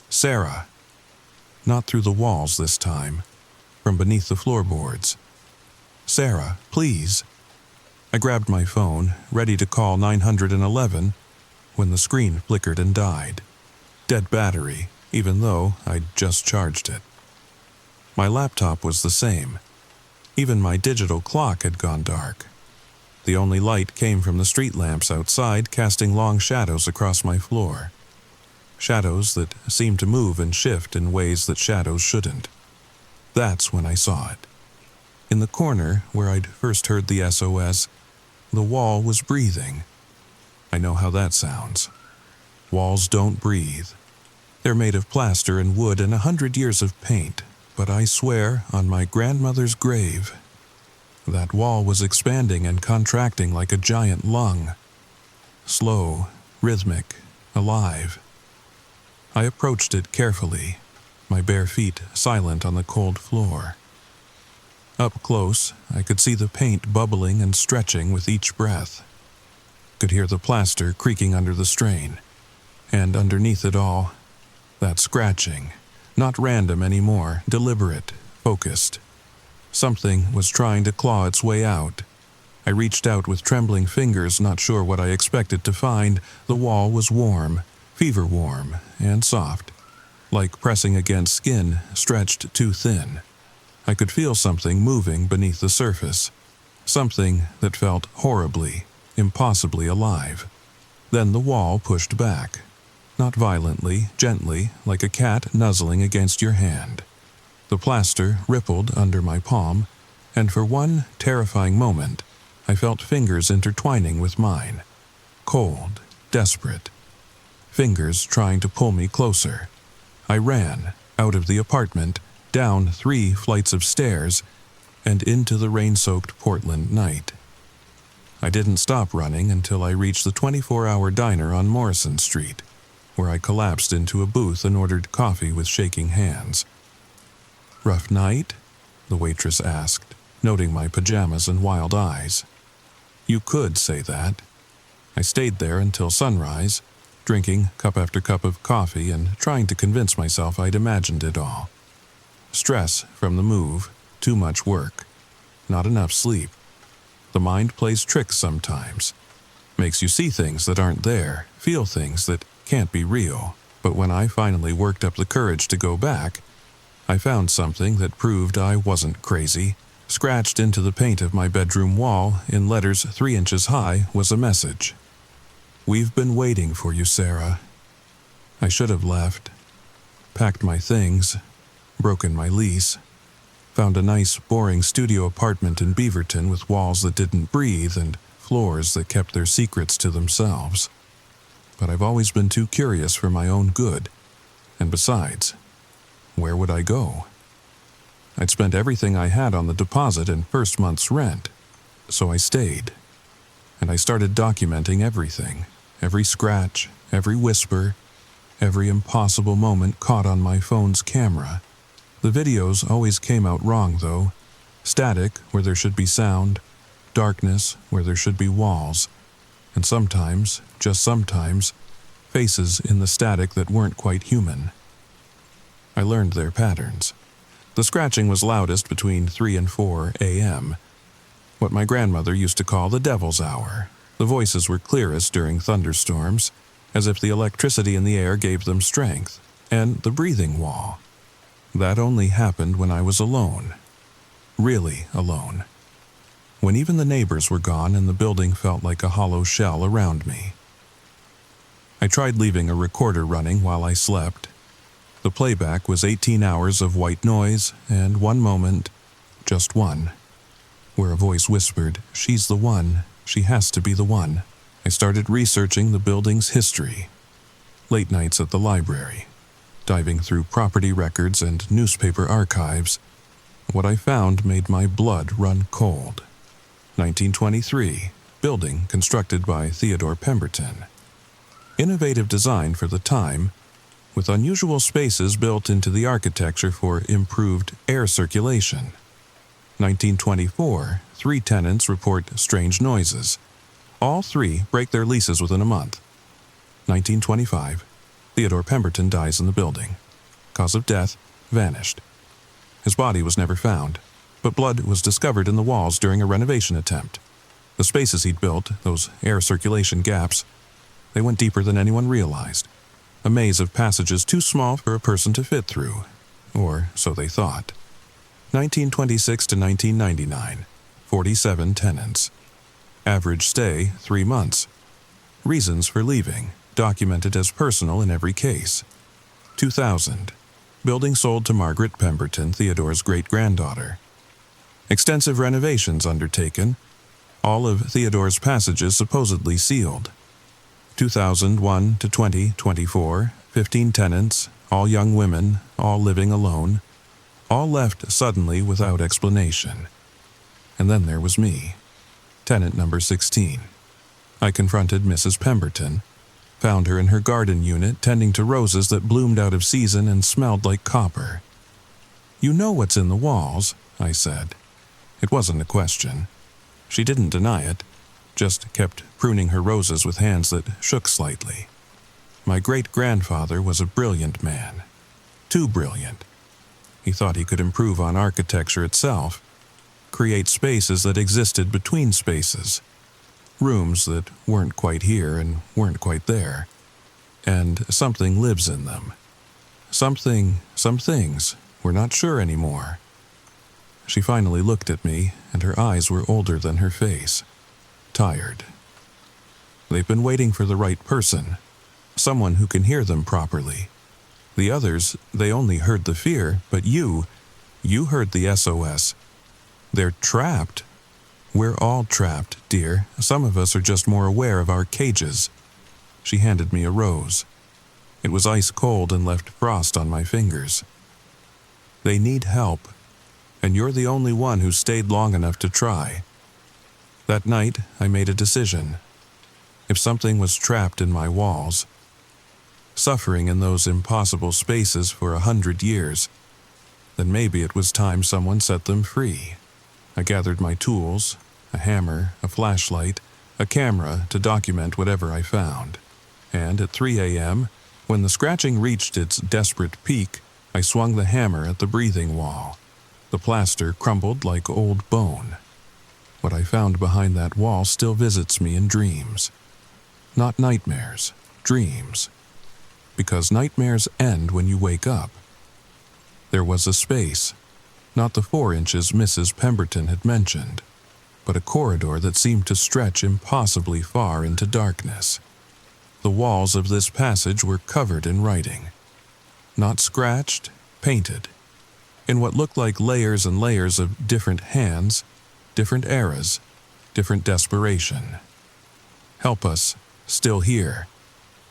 Sarah. Not through the walls this time. From beneath the floorboards. Sarah, please. I grabbed my phone, ready to call 911, when the screen flickered and died. Dead battery, even though I'd just charged it. My laptop was the same. Even my digital clock had gone dark. The only light came from the street lamps outside, casting long shadows across my floor. Shadows that seemed to move and shift in ways that shadows shouldn't. That's when I saw it. In the corner where I'd first heard the SOS, the wall was breathing. I know how that sounds. Walls don't breathe. They're made of plaster and wood and 100 years of paint, but I swear on my grandmother's grave, That wall was expanding and contracting like a giant lung. Slow, rhythmic, alive. I approached it carefully, my bare feet silent on the cold floor. Up close, I could see the paint bubbling and stretching with each breath. Could hear the plaster creaking under the strain, and underneath it all, that scratching, not random anymore, deliberate, focused. Something was trying to claw its way out. I reached out with trembling fingers, not sure what I expected to find. The wall was warm, fever warm, and soft, like pressing against skin stretched too thin. I could feel something moving beneath the surface, something that felt horribly, impossibly alive. Then the wall pushed back, not violently, gently, like a cat nuzzling against your hand. The plaster rippled under my palm, and for one terrifying moment, I felt fingers intertwining with mine. Cold, desperate. Fingers trying to pull me closer. I ran, out of the apartment, down 3 flights of stairs, and into the rain-soaked Portland night. I didn't stop running until I reached the 24-hour diner on Morrison Street, where I collapsed into a booth and ordered coffee with shaking hands. "Rough night?" the waitress asked, noting my pajamas and wild eyes. You could say that. I stayed there until sunrise, drinking cup after cup of coffee and trying to convince myself I'd imagined it all. Stress from the move, too much work, not enough sleep. The mind plays tricks sometimes. Makes you see things that aren't there, feel things that can't be real. But when I finally worked up the courage to go back, I found something that proved I wasn't crazy. Scratched into the paint of my bedroom wall, in letters 3 inches high, was a message. "We've been waiting for you, Sarah." I should have left. Packed my things, broken my lease, found a nice, boring studio apartment in Beaverton with walls that didn't breathe and floors that kept their secrets to themselves. But I've always been too curious for my own good. And besides, where would I go? I'd spent everything I had on the deposit and first month's rent, so I stayed. And I started documenting everything, every scratch, every whisper, every impossible moment caught on my phone's camera. The videos always came out wrong, though. Static where there should be sound, darkness where there should be walls, and sometimes, just sometimes, faces in the static that weren't quite human. I learned their patterns. The scratching was loudest between 3 and 4 a.m., what my grandmother used to call the devil's hour. The voices were clearest during thunderstorms, as if the electricity in the air gave them strength, and the breathing wall. That only happened when I was alone. Really alone. When even the neighbors were gone and the building felt like a hollow shell around me. I tried leaving a recorder running while I slept. The playback was 18 hours of white noise and one moment, just one, where a voice whispered, "She's the one. She has to be the one." I started researching the building's history. Late nights at the library, diving through property records and newspaper archives. What I found made my blood run cold. 1923, building constructed by Theodore Pemberton. Innovative design for the time, with unusual spaces built into the architecture for improved air circulation. 1924, 3 tenants report strange noises. All 3 break their leases within a month. 1925, Theodore Pemberton dies in the building. Cause of death, vanished. His body was never found, but blood was discovered in the walls during a renovation attempt. The spaces he'd built, those air circulation gaps, they went deeper than anyone realized. A maze of passages too small for a person to fit through, or so they thought. 1926 to 1999, 47 tenants. Average stay, 3 months. Reasons for leaving, documented as personal in every case. 2000, building sold to Margaret Pemberton, Theodore's great-granddaughter. Extensive renovations undertaken, all of Theodore's passages supposedly sealed. 2001 to 2024, 15 tenants, all young women, all living alone, all left suddenly without explanation. And then there was me, tenant number 16. I confronted Mrs. Pemberton, found her in her garden unit tending to roses that bloomed out of season and smelled like copper. "You know what's in the walls," I said. It wasn't a question. She didn't deny it, just kept pruning her roses with hands that shook slightly. My great-grandfather was a brilliant man. Too brilliant. He thought he could improve on architecture itself, create spaces that existed between spaces, rooms that weren't quite here and weren't quite there, and something lives in them. Some things, we're not sure anymore. She finally looked at me, and her eyes were older than her face. Tired. They've been waiting for the right person, someone who can hear them properly. The others, they only heard the fear, but you heard the SOS. They're trapped. We're all trapped, dear. Some of us are just more aware of our cages. She handed me a rose. It was ice cold and left frost on my fingers. They need help, and you're the only one who stayed long enough to try. That night, I made a decision. If something was trapped in my walls, suffering in those impossible spaces for 100 years, then maybe it was time someone set them free. I gathered my tools, a hammer, a flashlight, a camera to document whatever I found. And at 3 a.m., when the scratching reached its desperate peak, I swung the hammer at the breathing wall. The plaster crumbled like old bone. What I found behind that wall still visits me in dreams. Not nightmares, dreams. Because nightmares end when you wake up. There was a space, not the 4 inches Mrs. Pemberton had mentioned, but a corridor that seemed to stretch impossibly far into darkness. The walls of this passage were covered in writing. Not scratched, painted. In what looked like layers and layers of different hands, different eras, different desperation. Help us, still here.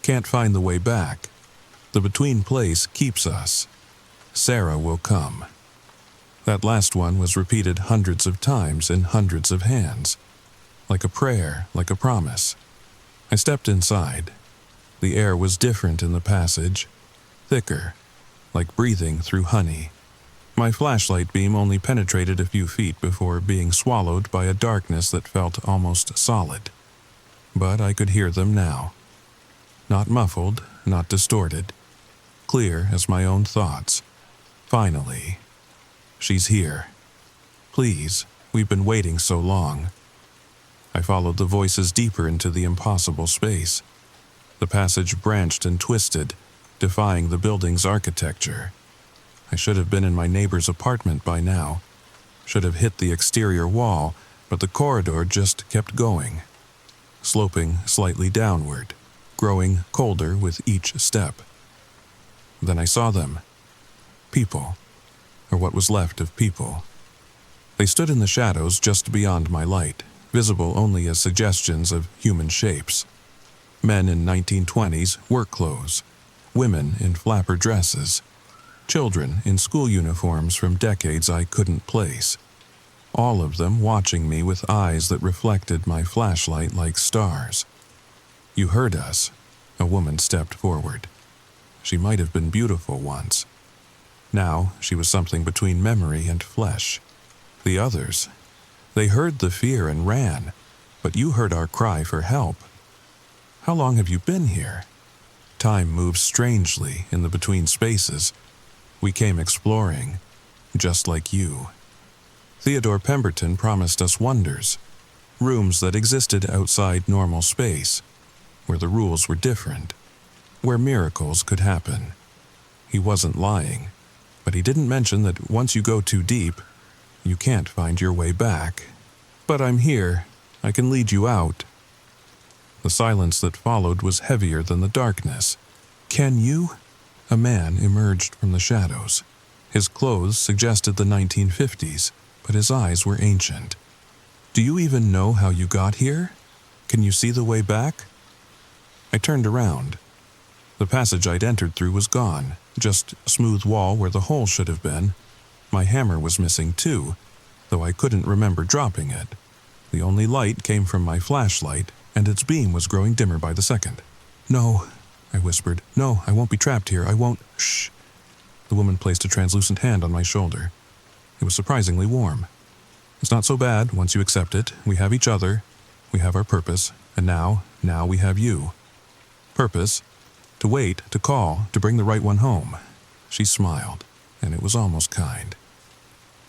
Can't find the way back. The between place keeps us. Sarah will come. That last one was repeated hundreds of times in hundreds of hands. Like a prayer, like a promise. I stepped inside. The air was different in the passage. Thicker, like breathing through honey. My flashlight beam only penetrated a few feet before being swallowed by a darkness that felt almost solid. But I could hear them now. Not muffled, not distorted. Clear as my own thoughts. Finally. She's here. Please, we've been waiting so long. I followed the voices deeper into the impossible space. The passage branched and twisted, defying the building's architecture. I should have been in my neighbor's apartment by now. Should have hit the exterior wall, but the corridor just kept going. Sloping slightly downward, growing colder with each step. Then I saw them. People. Or what was left of people. They stood in the shadows just beyond my light, visible only as suggestions of human shapes. Men in 1920s work clothes, women in flapper dresses, children in school uniforms from decades I couldn't place. All of them watching me with eyes that reflected my flashlight like stars. "You heard us," a woman stepped forward. She might have been beautiful once. Now she was something between memory and flesh. The others, they heard the fear and ran, but you heard our cry for help. How long have you been here? Time moves strangely in the between spaces. We came exploring, just like you. Theodore Pemberton promised us wonders, rooms that existed outside normal space, where the rules were different, where miracles could happen. He wasn't lying. But he didn't mention that once you go too deep, you can't find your way back. But I'm here. I can lead you out. The silence that followed was heavier than the darkness. "Can you?" A man emerged from the shadows. His clothes suggested the 1950s, but his eyes were ancient. "Do you even know how you got here? Can you see the way back?" I turned around. The passage I'd entered through was gone. Just a smooth wall where the hole should have been. My hammer was missing too. though I couldn't remember dropping it. The only light came from my flashlight, and its beam was growing dimmer by the second. "No," I whispered. "No, I won't be trapped here. I won't." "Shh." The woman placed a translucent hand on my shoulder. It was surprisingly warm. "It's not so bad once you accept it. We have each other. We have our purpose. And now we have you." Purpose? To wait, to call, to bring the right one home. She smiled, and it was almost kind.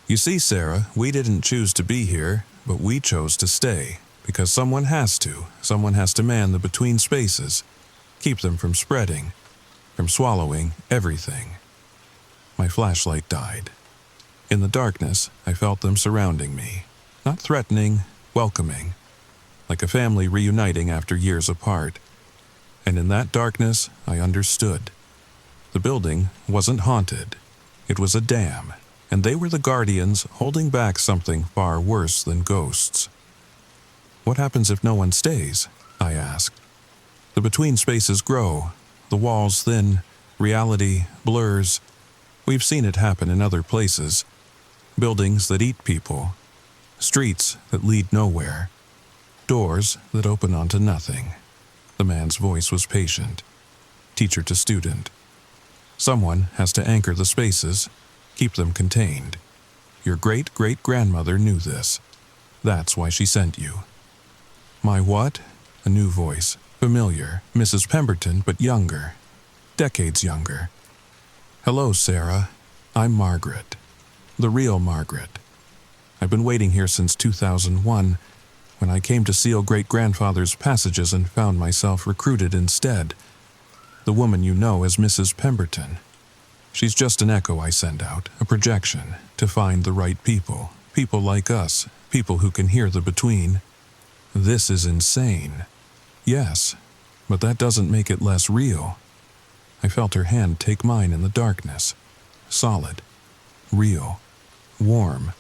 "You see, Sarah, we didn't choose to be here, but we chose to stay, because someone has to. Someone has to man the between spaces, keep them from spreading, from swallowing everything." My flashlight died. In the darkness, I felt them surrounding me, not threatening, welcoming, like a family reuniting after years apart. And in that darkness, I understood. The building wasn't haunted. It was a dam, and they were the guardians holding back something far worse than ghosts. "What happens if no one stays?" I asked. "The between spaces grow, the walls thin, reality blurs. We've seen it happen in other places. Buildings that eat people, streets that lead nowhere, doors that open onto nothing." The man's voice was patient, teacher to student. "Someone has to anchor the spaces, keep them contained. Your great-great-grandmother knew this. That's why she sent you." "My what?" A new voice, familiar, Mrs. Pemberton, but younger, decades younger. "Hello, Sarah. I'm Margaret. The real Margaret. I've been waiting here since 2001, when I came to seal great-grandfather's passages and found myself recruited instead. The woman you know as Mrs. Pemberton. She's just an echo I send out, a projection, to find the right people. People like us, people who can hear the between. This is insane. Yes, but that doesn't make it less real." I felt her hand take mine in the darkness. Solid. Real. Warm.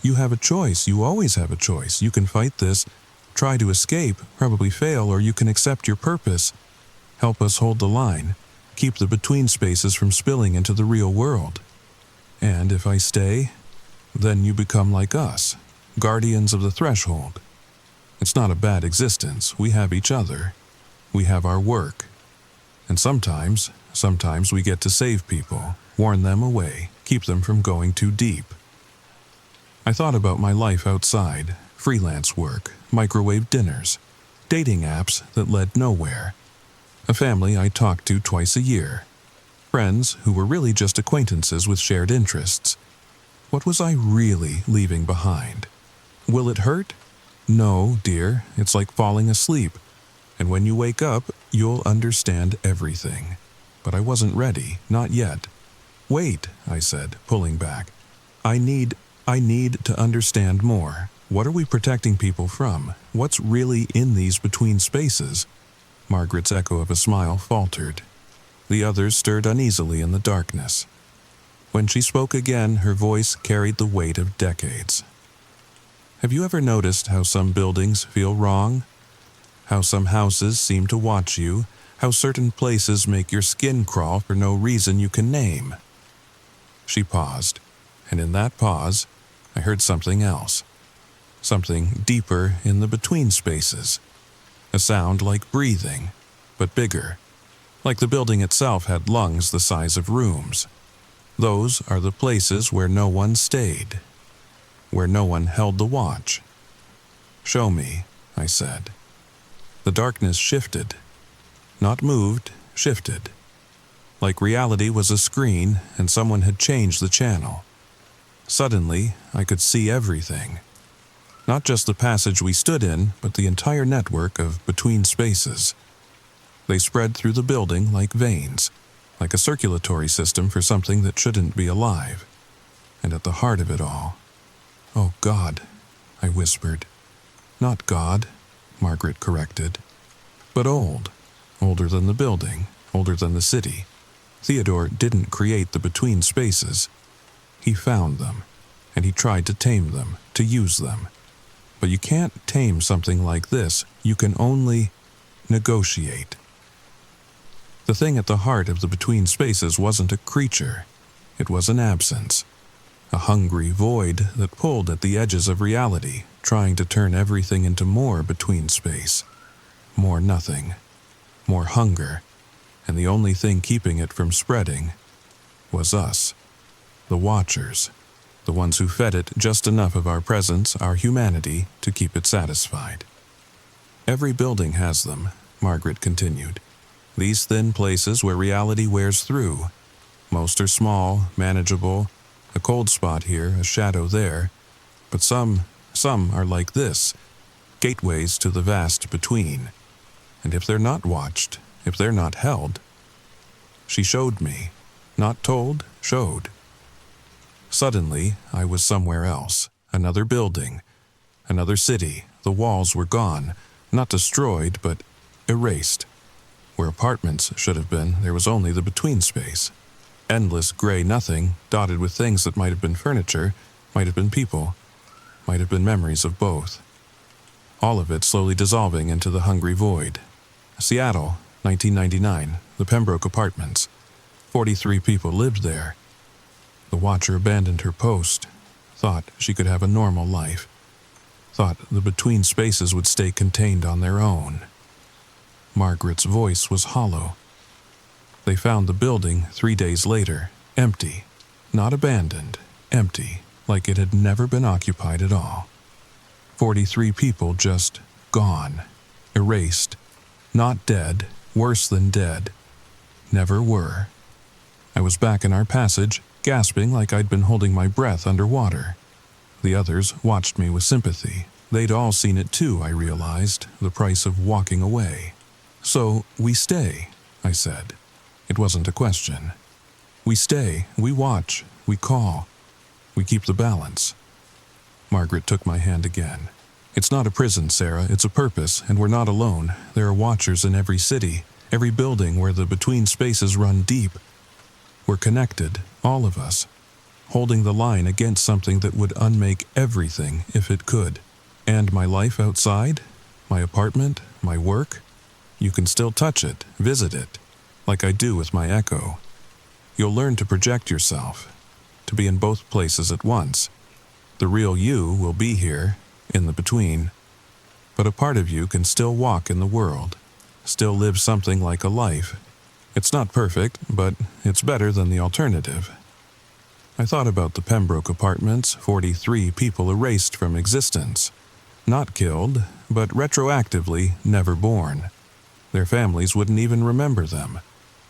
"You have a choice. You always have a choice. You can fight this, try to escape, probably fail, or you can accept your purpose. Help us hold the line, keep the between spaces from spilling into the real world. And if I stay, then you become like us, guardians of the threshold. It's not a bad existence. We have each other. We have our work. And sometimes we get to save people, warn them away, keep them from going too deep." I thought about my life outside, freelance work, microwave dinners, dating apps that led nowhere, a family I talked to twice a year, friends who were really just acquaintances with shared interests. What was I really leaving behind? Will it hurt? No, dear, it's like falling asleep, and when you wake up, you'll understand everything. But I wasn't ready, not yet. "Wait," I said, pulling back. I need to understand more. What are we protecting people from? What's really in these between spaces?" Margaret's echo of a smile faltered. The others stirred uneasily in the darkness. When she spoke again, her voice carried the weight of decades. "Have you ever noticed how some buildings feel wrong? How some houses seem to watch you? How certain places make your skin crawl for no reason you can name?" She paused, and in that pause, I heard something else. Something deeper in the between spaces. A sound like breathing, but bigger. Like the building itself had lungs the size of rooms. Those are the places where no one stayed, where no one held the watch. "Show me," I said. The darkness shifted. Not moved, shifted. Like reality was a screen and someone had changed the channel. Suddenly, I could see everything. Not just the passage we stood in, but the entire network of between spaces. They spread through the building like veins, like a circulatory system for something that shouldn't be alive. And at the heart of it all, "Oh God," I whispered. "Not God," Margaret corrected, "but old. Older than the building, older than the city. Theodore didn't create the between spaces. He found them, and he tried to tame them, to use them. But you can't tame something like this. You can only negotiate." The thing at the heart of the between spaces wasn't a creature. It was an absence. a hungry void that pulled at the edges of reality, trying to turn everything into more between space. More nothing, more hunger, and the only thing keeping it from spreading was us, the watchers, the ones who fed it just enough of our presence, our humanity, to keep it satisfied. Every building has them, Margaret continued. These thin places where reality wears through. Most are small, manageable, a cold spot here, a shadow there, but some are like this, gateways to the vast between. And if they're not watched, if they're not held, she showed me, not told, showed. Suddenly, I was somewhere else, another building, another city. The walls were gone, not destroyed, but erased. Where apartments should have been, there was only the between space. Endless gray nothing, dotted with things that might have been furniture, might have been people, might have been memories of both. All of it slowly dissolving into the hungry void. Seattle, 1999, the Pembroke Apartments. 43 people lived there. The watcher abandoned her post, thought she could have a normal life, thought the between spaces would stay contained on their own. Margaret's voice was hollow. They found the building 3 days later, empty, not abandoned, empty, like it had never been occupied at all. 43 people just gone, erased, not dead, worse than dead, never were. I was back in our passage, gasping like I'd been holding my breath underwater. The others watched me with sympathy. They'd all seen it too, I realized, the price of walking away. So, we stay, I said. It wasn't a question. We stay, we watch, we call, we keep the balance. Margaret took my hand again. It's not a prison, Sarah, it's a purpose, and we're not alone. There are watchers in every city, every building where the between spaces run deep. We're connected, all of us, holding the line against something that would unmake everything if it could. And my life outside, my apartment, my work, you can still touch it, visit it, like I do with my echo. You'll learn to project yourself, to be in both places at once. The real you will be here, in the between, but a part of you can still walk in the world, still live something like a life. It's not perfect, but it's better than the alternative. I thought about the Pembroke Apartments, 43 people erased from existence. Not killed, but retroactively never born. Their families wouldn't even remember them.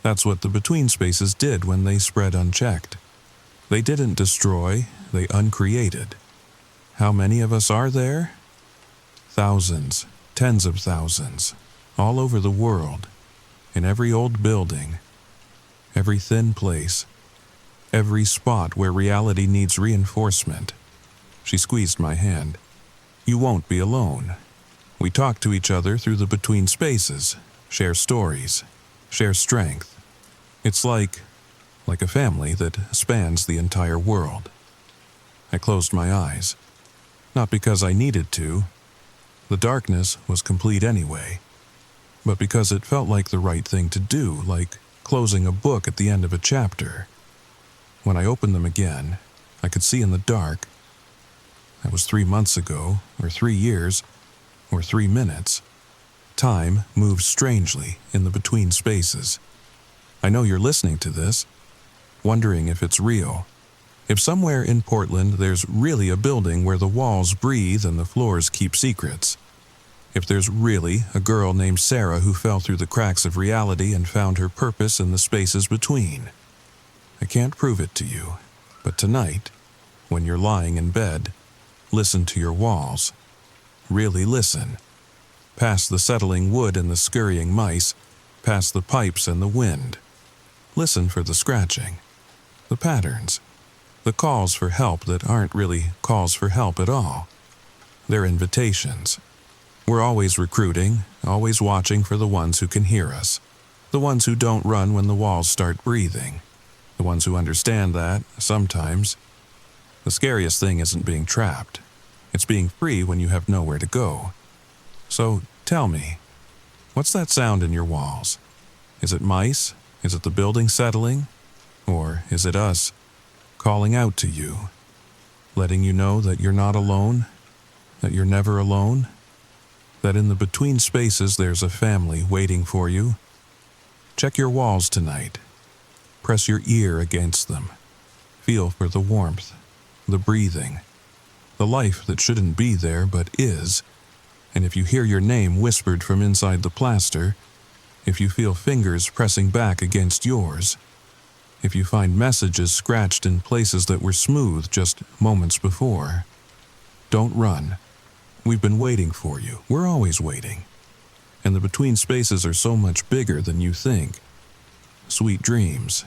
That's what the between spaces did when they spread unchecked. They didn't destroy, they uncreated. How many of us are there? Thousands, tens of thousands, all over the world, in every old building, every thin place, every spot where reality needs reinforcement. She squeezed my hand. You won't be alone. We talk to each other through the between spaces, share stories, share strength. It's like a family that spans the entire world. I closed my eyes. Not because I needed to. The darkness was complete anyway. But because it felt like the right thing to do, like closing a book at the end of a chapter. When I opened them again, I could see in the dark. That was 3 months ago, or 3 years, or 3 minutes. Time moves strangely in the between spaces. I know you're listening to this, wondering if it's real. If somewhere in Portland there's really a building where the walls breathe and the floors keep secrets. If there's really a girl named Sarah who fell through the cracks of reality and found her purpose in the spaces between. I can't prove it to you, but tonight, when you're lying in bed, listen to your walls. Really listen. Past the settling wood and the scurrying mice, past the pipes and the wind. Listen for the scratching, the patterns, the calls for help that aren't really calls for help at all. They're invitations. We're always recruiting, always watching for the ones who can hear us, the ones who don't run when the walls start breathing, the ones who understand that, sometimes, the scariest thing isn't being trapped. It's being free when you have nowhere to go. So, tell me, what's that sound in your walls? Is it mice? Is it the building settling? Or is it us calling out to you, letting you know that you're not alone, that you're never alone, that in the between spaces there's a family waiting for you. Check your walls tonight. Press your ear against them. Feel for the warmth, the breathing, the life that shouldn't be there but is. And if you hear your name whispered from inside the plaster, if you feel fingers pressing back against yours, if you find messages scratched in places that were smooth just moments before, don't run. We've been waiting for you. We're always waiting. And the between spaces are so much bigger than you think. Sweet dreams.